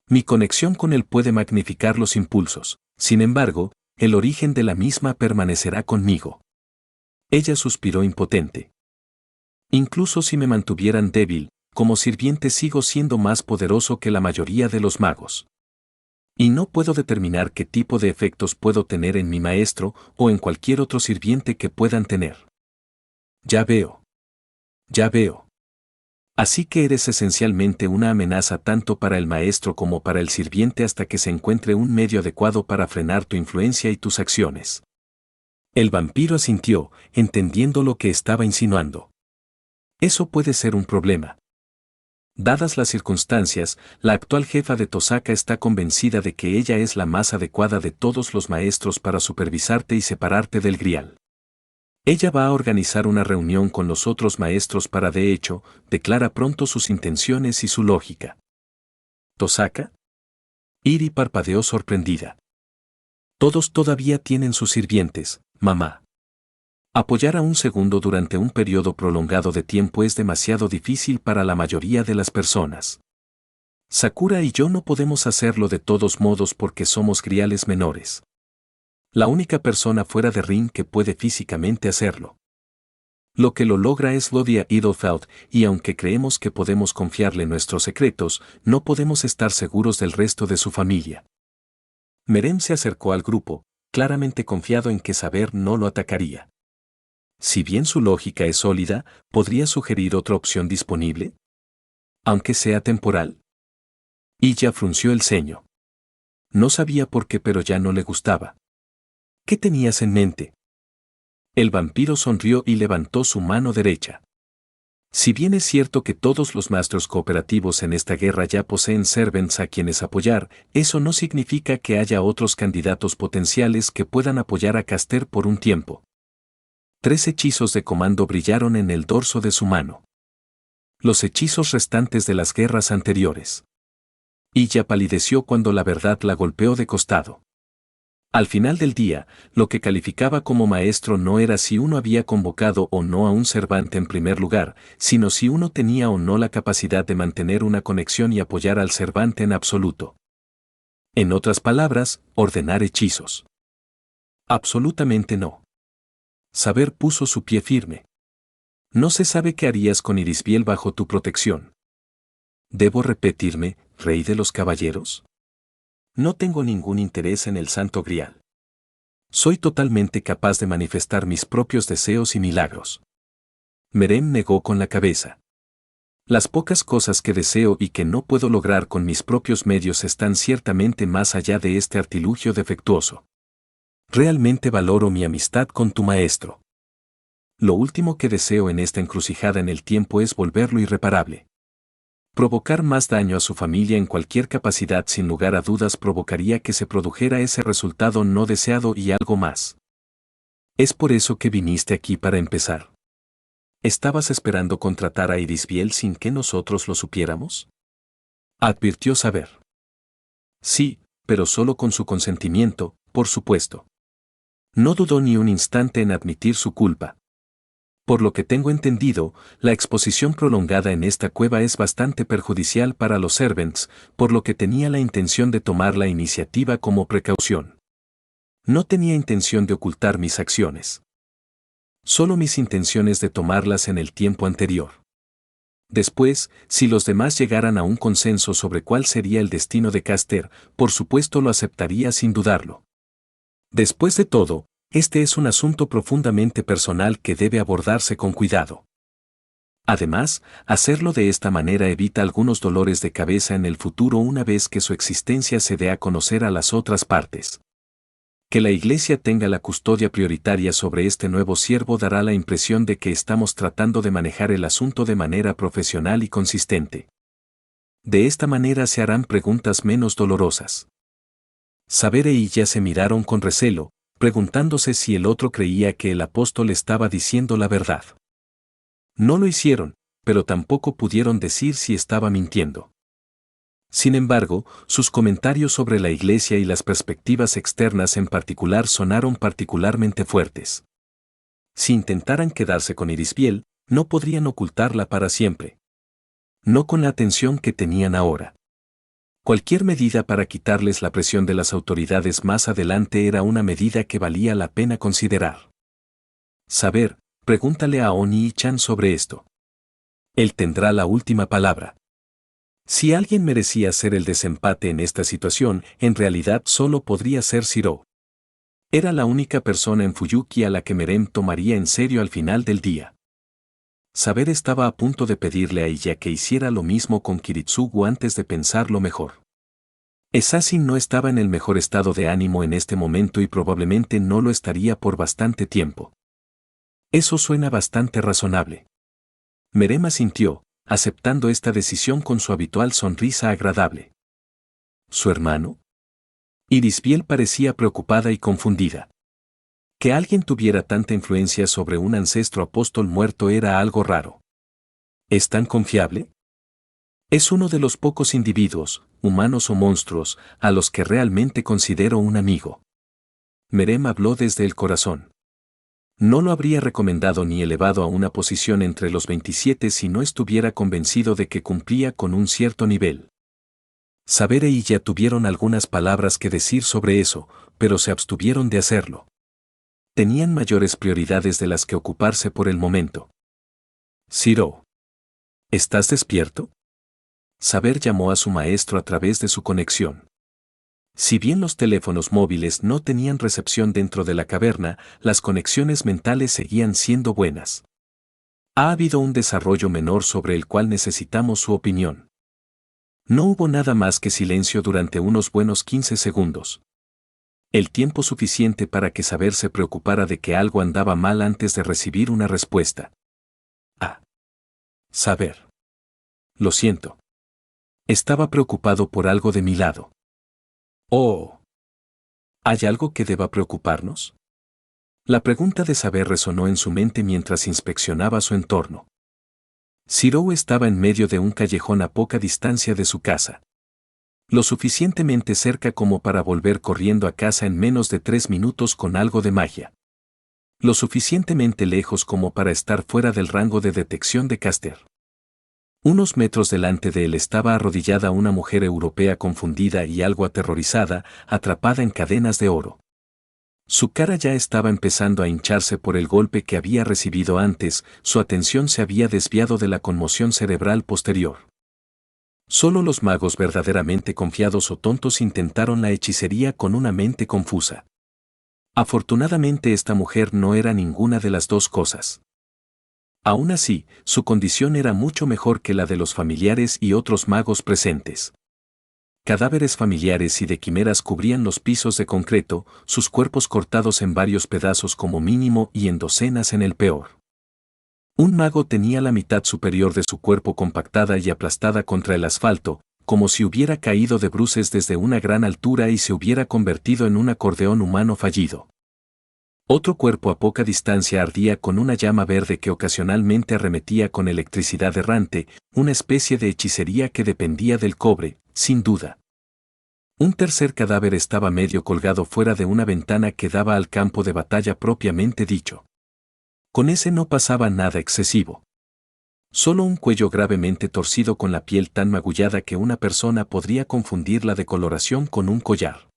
Mi conexión con él puede magnificar los impulsos, sin embargo, el origen de la misma permanecerá conmigo. Ella suspiró impotente. Incluso si me mantuvieran débil, como sirviente sigo siendo más poderoso que la mayoría de los magos. Y no puedo determinar qué tipo de efectos puedo tener en mi maestro o en cualquier otro sirviente que puedan tener. Ya veo. Ya veo. Así que eres esencialmente una amenaza tanto para el maestro como para el sirviente hasta que se encuentre un medio adecuado para frenar tu influencia y tus acciones. El vampiro asintió, entendiendo lo que estaba insinuando. Eso puede ser un problema. Dadas las circunstancias, la actual jefa de Tosaka está convencida de que ella es la más adecuada de todos los maestros para supervisarte y separarte del Grial. Ella va a organizar una reunión con los otros maestros para, de hecho, declara pronto sus intenciones y su lógica. ¿Tosaka? Iri parpadeó sorprendida. Todos todavía tienen sus sirvientes, mamá. Apoyar a un segundo durante un periodo prolongado de tiempo es demasiado difícil para la mayoría de las personas. Sakura y yo no podemos hacerlo de todos modos porque somos griales menores. La única persona fuera de Rin que puede físicamente hacerlo. Lo que lo logra es Lodia Idolfeld, y aunque creemos que podemos confiarle nuestros secretos, no podemos estar seguros del resto de su familia. Merem se acercó al grupo, claramente confiado en que Saber no lo atacaría. Si bien su lógica es sólida, ¿podría sugerir otra opción disponible? Aunque sea temporal. Illa frunció el ceño. No sabía por qué, pero ya no le gustaba. ¿Qué tenías en mente? El vampiro sonrió y levantó su mano derecha. Si bien es cierto que todos los maestros cooperativos en esta guerra ya poseen servants a quienes apoyar, eso no significa que haya otros candidatos potenciales que puedan apoyar a Caster por un tiempo. 3 hechizos de comando brillaron en el dorso de su mano. Los hechizos restantes de las guerras anteriores. Illa palideció cuando la verdad la golpeó de costado. Al final del día, lo que calificaba como maestro no era si uno había convocado o no a un servante en primer lugar, sino si uno tenía o no la capacidad de mantener una conexión y apoyar al servante en absoluto. En otras palabras, ordenar hechizos. Absolutamente no. Saber puso su pie firme. No se sabe qué harías con Irisbiel bajo tu protección. ¿Debo repetirme, rey de los caballeros? No tengo ningún interés en el Santo Grial. Soy totalmente capaz de manifestar mis propios deseos y milagros. Merem negó con la cabeza. Las pocas cosas que deseo y que no puedo lograr con mis propios medios están ciertamente más allá de este artilugio defectuoso. Realmente valoro mi amistad con tu maestro. Lo último que deseo en esta encrucijada en el tiempo es volverlo irreparable. Provocar más daño a su familia en cualquier capacidad sin lugar a dudas provocaría que se produjera ese resultado no deseado y algo más. ¿Es por eso que viniste aquí para empezar? ¿Estabas esperando contratar a Irisbiel sin que nosotros lo supiéramos? Advirtió Saber. Sí, pero solo con su consentimiento, por supuesto. No dudó ni un instante en admitir su culpa. Por lo que tengo entendido, la exposición prolongada en esta cueva es bastante perjudicial para los servants, por lo que tenía la intención de tomar la iniciativa como precaución. No tenía intención de ocultar mis acciones. Solo mis intenciones de tomarlas en el tiempo anterior. Después, si los demás llegaran a un consenso sobre cuál sería el destino de Caster, por supuesto lo aceptaría sin dudarlo. Después de todo, este es un asunto profundamente personal que debe abordarse con cuidado. Además, hacerlo de esta manera evita algunos dolores de cabeza en el futuro una vez que su existencia se dé a conocer a las otras partes. Que la Iglesia tenga la custodia prioritaria sobre este nuevo siervo dará la impresión de que estamos tratando de manejar el asunto de manera profesional y consistente. De esta manera se harán preguntas menos dolorosas. Saber e Illa se miraron con recelo, preguntándose si el otro creía que el apóstol estaba diciendo la verdad. No lo hicieron, pero tampoco pudieron decir si estaba mintiendo. Sin embargo, sus comentarios sobre la Iglesia y las perspectivas externas en particular sonaron particularmente fuertes. Si intentaran quedarse con Irisbiel, no podrían ocultarla para siempre. No con la atención que tenían ahora. Cualquier medida para quitarles la presión de las autoridades más adelante era una medida que valía la pena considerar. Saber, pregúntale a Oni-chan sobre esto. Él tendrá la última palabra. Si alguien merecía hacer el desempate en esta situación, en realidad solo podría ser Shiro. Era la única persona en Fuyuki a la que Merem tomaría en serio al final del día. Saber estaba a punto de pedirle a ella que hiciera lo mismo con Kiritsugu antes de pensarlo mejor. Assassin no estaba en el mejor estado de ánimo en este momento y probablemente no lo estaría por bastante tiempo. Eso suena bastante razonable. Merem asintió, aceptando esta decisión con su habitual sonrisa agradable. ¿Su hermano? Irisbiel parecía preocupada y confundida. Que alguien tuviera tanta influencia sobre un ancestro apóstol muerto era algo raro. ¿Es tan confiable? Es uno de los pocos individuos, humanos o monstruos, a los que realmente considero un amigo. Merem habló desde el corazón. No lo habría recomendado ni elevado a una posición entre los 27 si no estuviera convencido de que cumplía con un cierto nivel. Saber e Illa tuvieron algunas palabras que decir sobre eso, pero se abstuvieron de hacerlo. Tenían mayores prioridades de las que ocuparse por el momento. Shiro. ¿Estás despierto? Saber llamó a su maestro a través de su conexión. Si bien los teléfonos móviles no tenían recepción dentro de la caverna, las conexiones mentales seguían siendo buenas. Ha habido un desarrollo menor sobre el cual necesitamos su opinión. No hubo nada más que silencio durante unos buenos 15 segundos. El tiempo suficiente para que Saber se preocupara de que algo andaba mal antes de recibir una respuesta. Ah. Saber. Lo siento. Estaba preocupado por algo de mi lado. Oh. ¿Hay algo que deba preocuparnos? La pregunta de Saber resonó en su mente mientras inspeccionaba su entorno. Shiro estaba en medio de un callejón a poca distancia de su casa. Lo suficientemente cerca como para volver corriendo a casa en menos de 3 minutos con algo de magia. Lo suficientemente lejos como para estar fuera del rango de detección de Caster. Unos metros delante de él estaba arrodillada una mujer europea confundida y algo aterrorizada, atrapada en cadenas de oro. Su cara ya estaba empezando a hincharse por el golpe que había recibido antes, su atención se había desviado de la conmoción cerebral posterior. Solo los magos verdaderamente confiados o tontos intentaron la hechicería con una mente confusa. Afortunadamente esta mujer no era ninguna de las dos cosas. Aún así, su condición era mucho mejor que la de los familiares y otros magos presentes. Cadáveres familiares y de quimeras cubrían los pisos de concreto, sus cuerpos cortados en varios pedazos como mínimo y en docenas en el peor. Un mago tenía la mitad superior de su cuerpo compactada y aplastada contra el asfalto, como si hubiera caído de bruces desde una gran altura y se hubiera convertido en un acordeón humano fallido. Otro cuerpo a poca distancia ardía con una llama verde que ocasionalmente arremetía con electricidad errante, una especie de hechicería que dependía del cobre, sin duda. Un tercer cadáver estaba medio colgado fuera de una ventana que daba al campo de batalla propiamente dicho. Con ese no pasaba nada excesivo. Solo un cuello gravemente torcido con la piel tan magullada que una persona podría confundir la decoloración con un collar.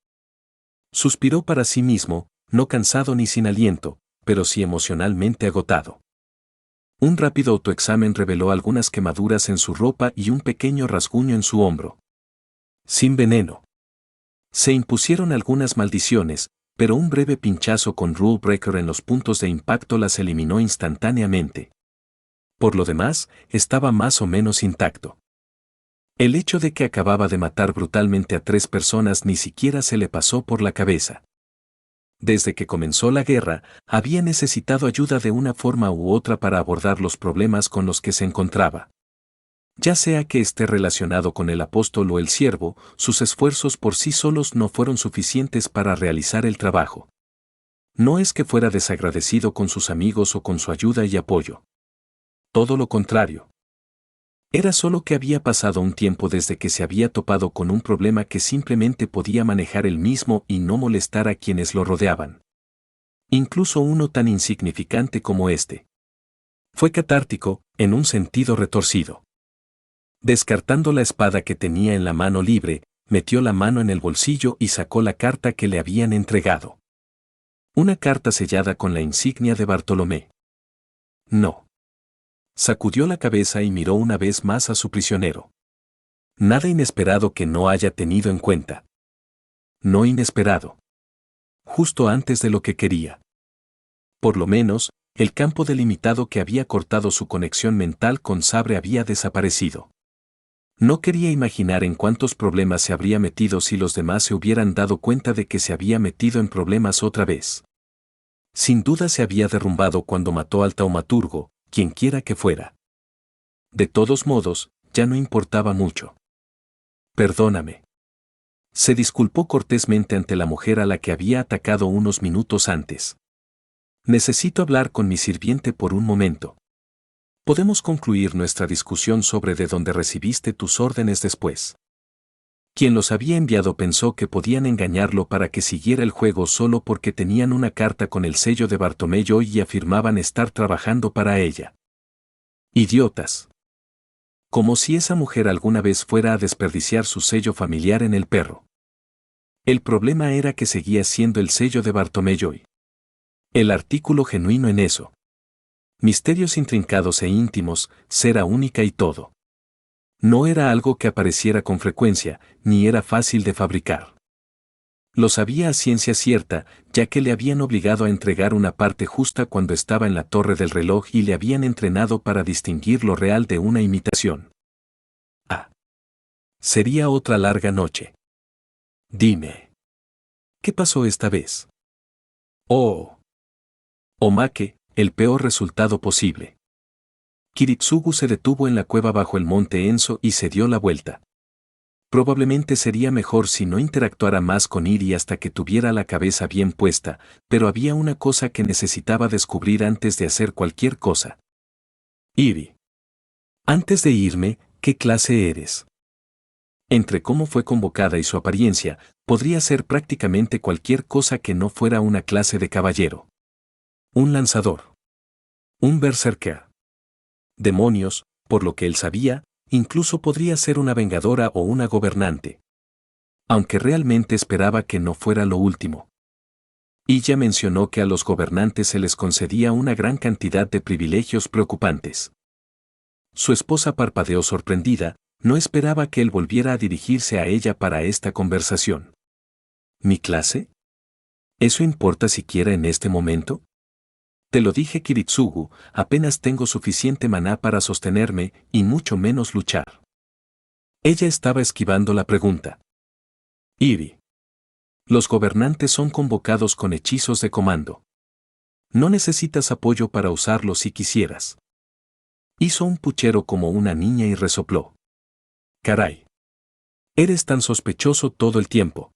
Suspiró para sí mismo, no cansado ni sin aliento, pero sí emocionalmente agotado. Un rápido autoexamen reveló algunas quemaduras en su ropa y un pequeño rasguño en su hombro. Sin veneno. Se impusieron algunas maldiciones, pero un breve pinchazo con Rule Breaker en los puntos de impacto las eliminó instantáneamente. Por lo demás, estaba más o menos intacto. El hecho de que acababa de matar brutalmente a 3 personas ni siquiera se le pasó por la cabeza. Desde que comenzó la guerra, había necesitado ayuda de una forma u otra para abordar los problemas con los que se encontraba. Ya sea que esté relacionado con el apóstol o el siervo, sus esfuerzos por sí solos no fueron suficientes para realizar el trabajo. No es que fuera desagradecido con sus amigos o con su ayuda y apoyo. Todo lo contrario. Era solo que había pasado un tiempo desde que se había topado con un problema que simplemente podía manejar él mismo y no molestar a quienes lo rodeaban. Incluso uno tan insignificante como este. Fue catártico, en un sentido retorcido. Descartando la espada que tenía en la mano libre, metió la mano en el bolsillo y sacó la carta que le habían entregado. Una carta sellada con la insignia de Bartolomé. No. Sacudió la cabeza y miró una vez más a su prisionero. Nada inesperado que no haya tenido en cuenta. No inesperado. Justo antes de lo que quería. Por lo menos, el campo delimitado que había cortado su conexión mental con Sabre había desaparecido. No quería imaginar en cuántos problemas se habría metido si los demás se hubieran dado cuenta de que se había metido en problemas otra vez. Sin duda se había derrumbado cuando mató al taumaturgo, quienquiera que fuera. De todos modos, ya no importaba mucho. Perdóname. Se disculpó cortésmente ante la mujer a la que había atacado unos minutos antes. Necesito hablar con mi sirviente por un momento. Podemos concluir nuestra discusión sobre de dónde recibiste tus órdenes después. Quien los había enviado pensó que podían engañarlo para que siguiera el juego solo porque tenían una carta con el sello de Bartolomé y afirmaban estar trabajando para ella. Idiotas. Como si esa mujer alguna vez fuera a desperdiciar su sello familiar en el perro. El problema era que seguía siendo el sello de Bartolomé. El artículo genuino en eso. Misterios intrincados e íntimos, cera única y todo. No era algo que apareciera con frecuencia, ni era fácil de fabricar. Lo sabía a ciencia cierta, ya que le habían obligado a entregar una parte justa cuando estaba en la torre del reloj y le habían entrenado para distinguir lo real de una imitación. Ah. Sería otra larga noche. Dime. ¿Qué pasó esta vez? Oh. Omake, el peor resultado posible. Kiritsugu se detuvo en la cueva bajo el monte Enso y se dio la vuelta. Probablemente sería mejor si no interactuara más con Iri hasta que tuviera la cabeza bien puesta, pero había una cosa que necesitaba descubrir antes de hacer cualquier cosa. Iri. Antes de irme, ¿qué clase eres? Entre cómo fue convocada y su apariencia, podría ser prácticamente cualquier cosa que no fuera una clase de caballero. Un lanzador. Un berserker. Demonios, por lo que él sabía, incluso podría ser una vengadora o una gobernante. Aunque realmente esperaba que no fuera lo último. Ella mencionó que a los gobernantes se les concedía una gran cantidad de privilegios preocupantes. Su esposa parpadeó sorprendida, no esperaba que él volviera a dirigirse a ella para esta conversación. ¿Mi clase? ¿Eso importa siquiera en este momento? Te lo dije, Kiritsugu, apenas tengo suficiente maná para sostenerme y mucho menos luchar. Ella estaba esquivando la pregunta. Iri. Los gobernantes son convocados con hechizos de comando. No necesitas apoyo para usarlos si quisieras. Hizo un puchero como una niña y resopló. Caray. Eres tan sospechoso todo el tiempo.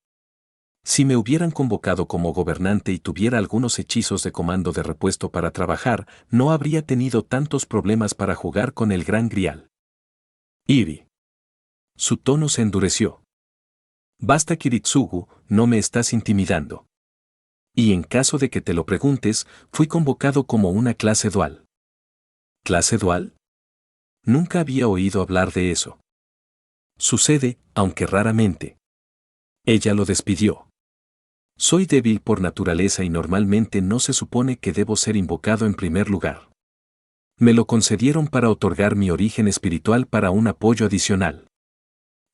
Si me hubieran convocado como gobernante y tuviera algunos hechizos de comando de repuesto para trabajar, no habría tenido tantos problemas para jugar con el Gran Grial. Iri. Su tono se endureció. Basta, Kiritsugu, no me estás intimidando. Y en caso de que te lo preguntes, fui convocado como una clase dual. ¿Clase dual? Nunca había oído hablar de eso. Sucede, aunque raramente. Ella lo despidió. Soy débil por naturaleza y normalmente no se supone que debo ser invocado en primer lugar. Me lo concedieron para otorgar mi origen espiritual para un apoyo adicional.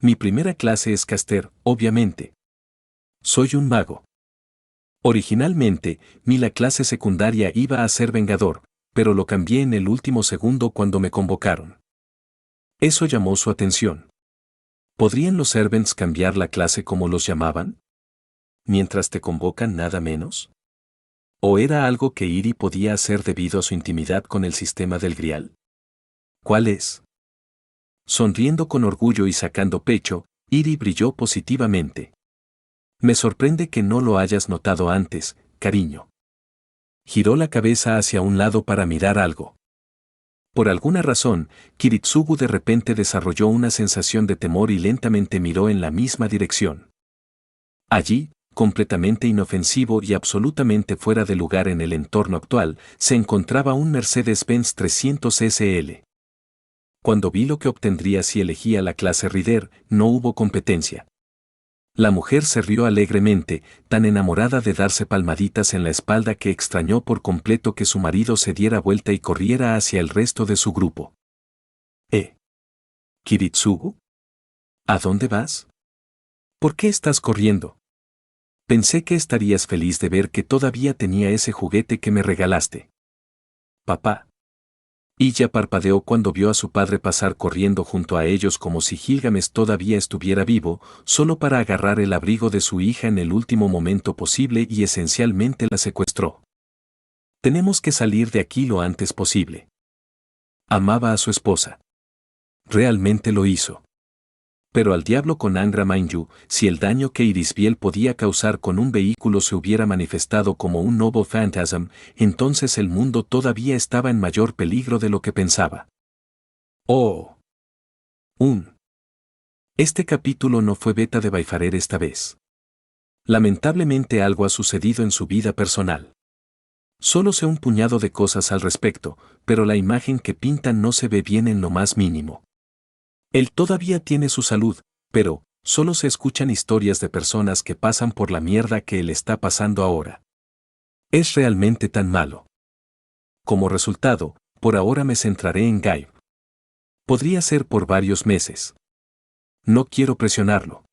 Mi primera clase es caster, obviamente. Soy un mago. Originalmente, la clase secundaria iba a ser vengador, pero lo cambié en el último segundo cuando me convocaron. Eso llamó su atención. ¿Podrían los servants cambiar la clase como los llamaban? ¿Mientras te convocan nada menos? ¿O era algo que Iri podía hacer debido a su intimidad con el sistema del Grial? ¿Cuál es? Sonriendo con orgullo y sacando pecho, Iri brilló positivamente. Me sorprende que no lo hayas notado antes, cariño. Giró la cabeza hacia un lado para mirar algo. Por alguna razón, Kiritsugu de repente desarrolló una sensación de temor y lentamente miró en la misma dirección. Allí, completamente inofensivo y absolutamente fuera de lugar en el entorno actual, se encontraba un Mercedes-Benz 300 SL. Cuando vi lo que obtendría si elegía la clase Rider, no hubo competencia. La mujer se rió alegremente, tan enamorada de darse palmaditas en la espalda que extrañó por completo que su marido se diera vuelta y corriera hacia el resto de su grupo. ¿Kiritsugu? ¿A dónde vas? ¿Por qué estás corriendo? Pensé que estarías feliz de ver que todavía tenía ese juguete que me regalaste. Papá. Ella parpadeó cuando vio a su padre pasar corriendo junto a ellos como si Gilgamesh todavía estuviera vivo, solo para agarrar el abrigo de su hija en el último momento posible y esencialmente la secuestró. Tenemos que salir de aquí lo antes posible. Amaba a su esposa. Realmente lo hizo. Pero al diablo con Angra Mainyu, si el daño que Irisbiel podía causar con un vehículo se hubiera manifestado como un Noble Phantasm, entonces el mundo todavía estaba en mayor peligro de lo que pensaba. ¡Oh! Este capítulo no fue beta de Baifarer esta vez. Lamentablemente algo ha sucedido en su vida personal. Solo sé un puñado de cosas al respecto, pero la imagen que pintan no se ve bien en lo más mínimo. Él todavía tiene su salud, pero solo se escuchan historias de personas que pasan por la mierda que él está pasando ahora. ¿Es realmente tan malo? Como resultado, por ahora me centraré en Gabe. Podría ser por varios meses. No quiero presionarlo.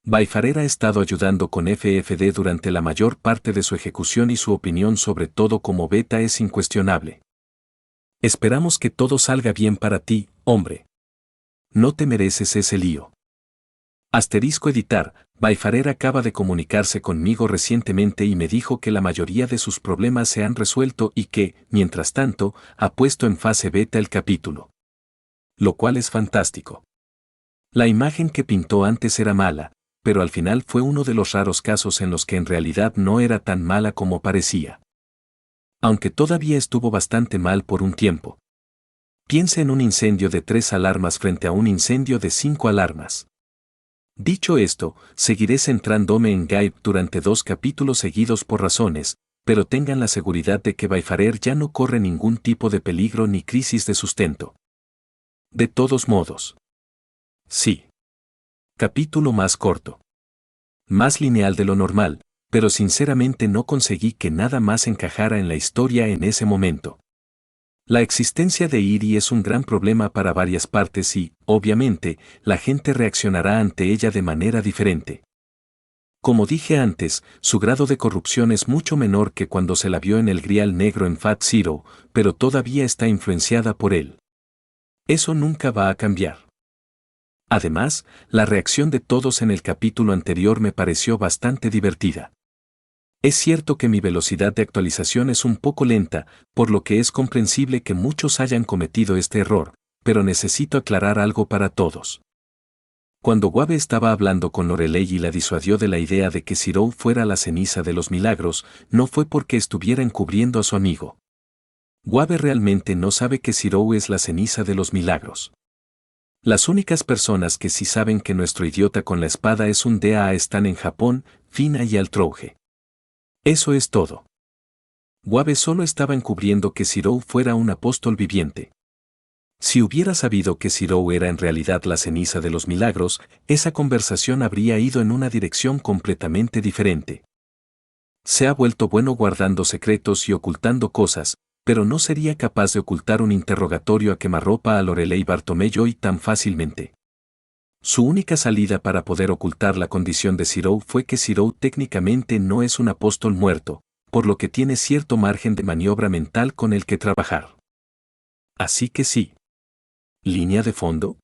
Baifarer ha estado ayudando con FFD durante la mayor parte de su ejecución y su opinión sobre todo como beta es incuestionable. Esperamos que todo salga bien para ti, hombre. No te mereces ese lío. Asterisco editar, Baifarer acaba de comunicarse conmigo recientemente y me dijo que la mayoría de sus problemas se han resuelto y que, mientras tanto, ha puesto en fase beta el capítulo. Lo cual es fantástico. La imagen que pintó antes era mala, pero al final fue uno de los raros casos en los que en realidad no era tan mala como parecía. Aunque todavía estuvo bastante mal por un tiempo. Piense en un incendio de 3 alarmas frente a un incendio de 5 alarmas. Dicho esto, seguiré centrándome en Gabe durante 2 capítulos seguidos por razones, pero tengan la seguridad de que Baifarer ya no corre ningún tipo de peligro ni crisis de sustento. De todos modos. Sí. Capítulo más corto. Más lineal de lo normal, pero sinceramente no conseguí que nada más encajara en la historia en ese momento. La existencia de Iri es un gran problema para varias partes y, obviamente, la gente reaccionará ante ella de manera diferente. Como dije antes, su grado de corrupción es mucho menor que cuando se la vio en el Grial Negro en Fat Zero, pero todavía está influenciada por él. Eso nunca va a cambiar. Además, la reacción de todos en el capítulo anterior me pareció bastante divertida. Es cierto que mi velocidad de actualización es un poco lenta, por lo que es comprensible que muchos hayan cometido este error, pero necesito aclarar algo para todos. Cuando Wabe estaba hablando con Lorelei y la disuadió de la idea de que Zirou fuera la ceniza de los milagros, no fue porque estuviera encubriendo a su amigo. Wabe realmente no sabe que Zirou es la ceniza de los milagros. Las únicas personas que sí saben que nuestro idiota con la espada es un DAA están en Japón, Fina y Altrouge. Eso es todo. Wabe solo estaba encubriendo que Zirou fuera un apóstol viviente. Si hubiera sabido que Zirou era en realidad la ceniza de los milagros, esa conversación habría ido en una dirección completamente diferente. Se ha vuelto bueno guardando secretos y ocultando cosas, pero no sería capaz de ocultar un interrogatorio a quemarropa a Lorelei Bartomeu tan fácilmente. Su única salida para poder ocultar la condición de Zirou fue que Zirou técnicamente no es un apóstol muerto, por lo que tiene cierto margen de maniobra mental con el que trabajar. Así que sí. ¿Línea de fondo?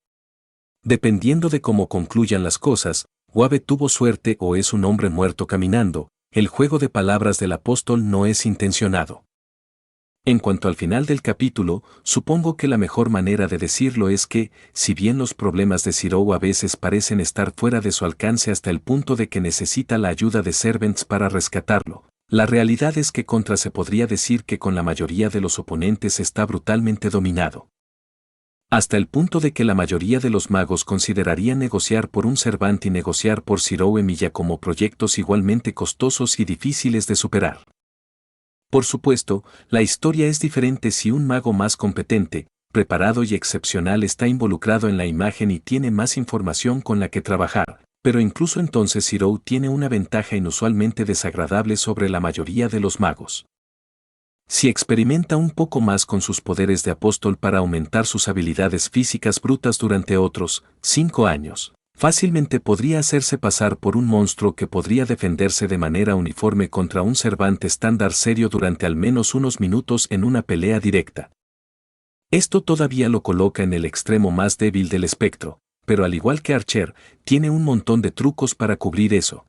Dependiendo de cómo concluyan las cosas, Wabe tuvo suerte o es un hombre muerto caminando, el juego de palabras del apóstol no es intencionado. En cuanto al final del capítulo, supongo que la mejor manera de decirlo es que, si bien los problemas de Zirou a veces parecen estar fuera de su alcance hasta el punto de que necesita la ayuda de Servants para rescatarlo, la realidad es que contra se podría decir que con la mayoría de los oponentes está brutalmente dominado. Hasta el punto de que la mayoría de los magos considerarían negociar por un Servant y negociar por Zirou Emilia como proyectos igualmente costosos y difíciles de superar. Por supuesto, la historia es diferente si un mago más competente, preparado y excepcional está involucrado en la imagen y tiene más información con la que trabajar, pero incluso entonces Zirou tiene una ventaja inusualmente desagradable sobre la mayoría de los magos. Si experimenta un poco más con sus poderes de apóstol para aumentar sus habilidades físicas brutas durante otros 5 años, fácilmente podría hacerse pasar por un monstruo que podría defenderse de manera uniforme contra un Servant estándar serio durante al menos unos minutos en una pelea directa. Esto todavía lo coloca en el extremo más débil del espectro, pero al igual que Archer, tiene un montón de trucos para cubrir eso.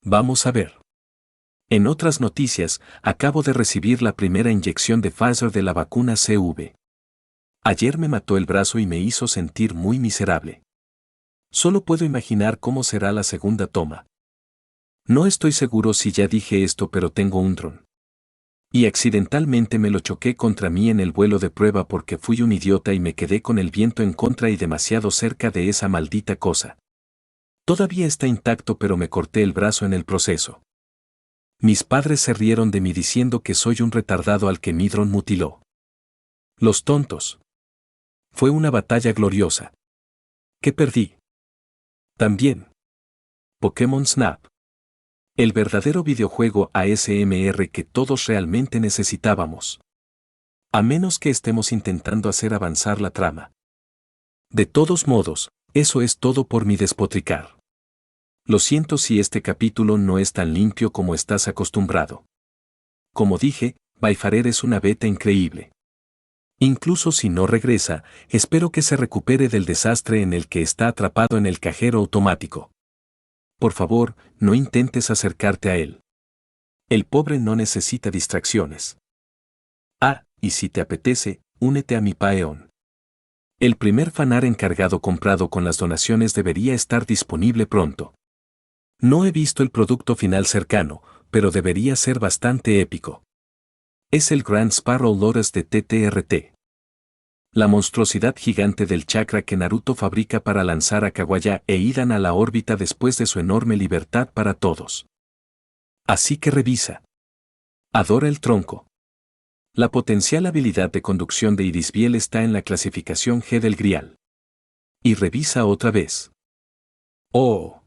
Vamos a ver. En otras noticias, acabo de recibir la primera inyección de Pfizer de la vacuna CV. Ayer me mató el brazo y me hizo sentir muy miserable. Solo puedo imaginar cómo será la segunda toma. No estoy seguro si ya dije esto, pero tengo un dron. Y accidentalmente me lo choqué contra mí en el vuelo de prueba porque fui un idiota y me quedé con el viento en contra y demasiado cerca de esa maldita cosa. Todavía está intacto, pero me corté el brazo en el proceso. Mis padres se rieron de mí diciendo que soy un retardado al que mi dron mutiló. Los tontos. Fue una batalla gloriosa. ¿Qué perdí? También. Pokémon Snap. El verdadero videojuego ASMR que todos realmente necesitábamos. A menos que estemos intentando hacer avanzar la trama. De todos modos, eso es todo por mi despotricar. Lo siento si este capítulo no es tan limpio como estás acostumbrado. Como dije, Baifarer es una beta increíble. Incluso si no regresa, espero que se recupere del desastre en el que está atrapado en el cajero automático. Por favor, no intentes acercarte a él. El pobre no necesita distracciones. Ah, y si te apetece, únete a mi Patreon. El primer fanar encargado comprado con las donaciones debería estar disponible pronto. No he visto el producto final cercano, pero debería ser bastante épico. Es el Grand Sparrow Loras de TTRT. La monstruosidad gigante del chakra que Naruto fabrica para lanzar a Kaguya e Hidan a la órbita después de su enorme libertad para todos. Así que revisa. Adora el tronco. La potencial habilidad de conducción de Irisbiel está en la clasificación G del Grial. Y revisa otra vez. Oh.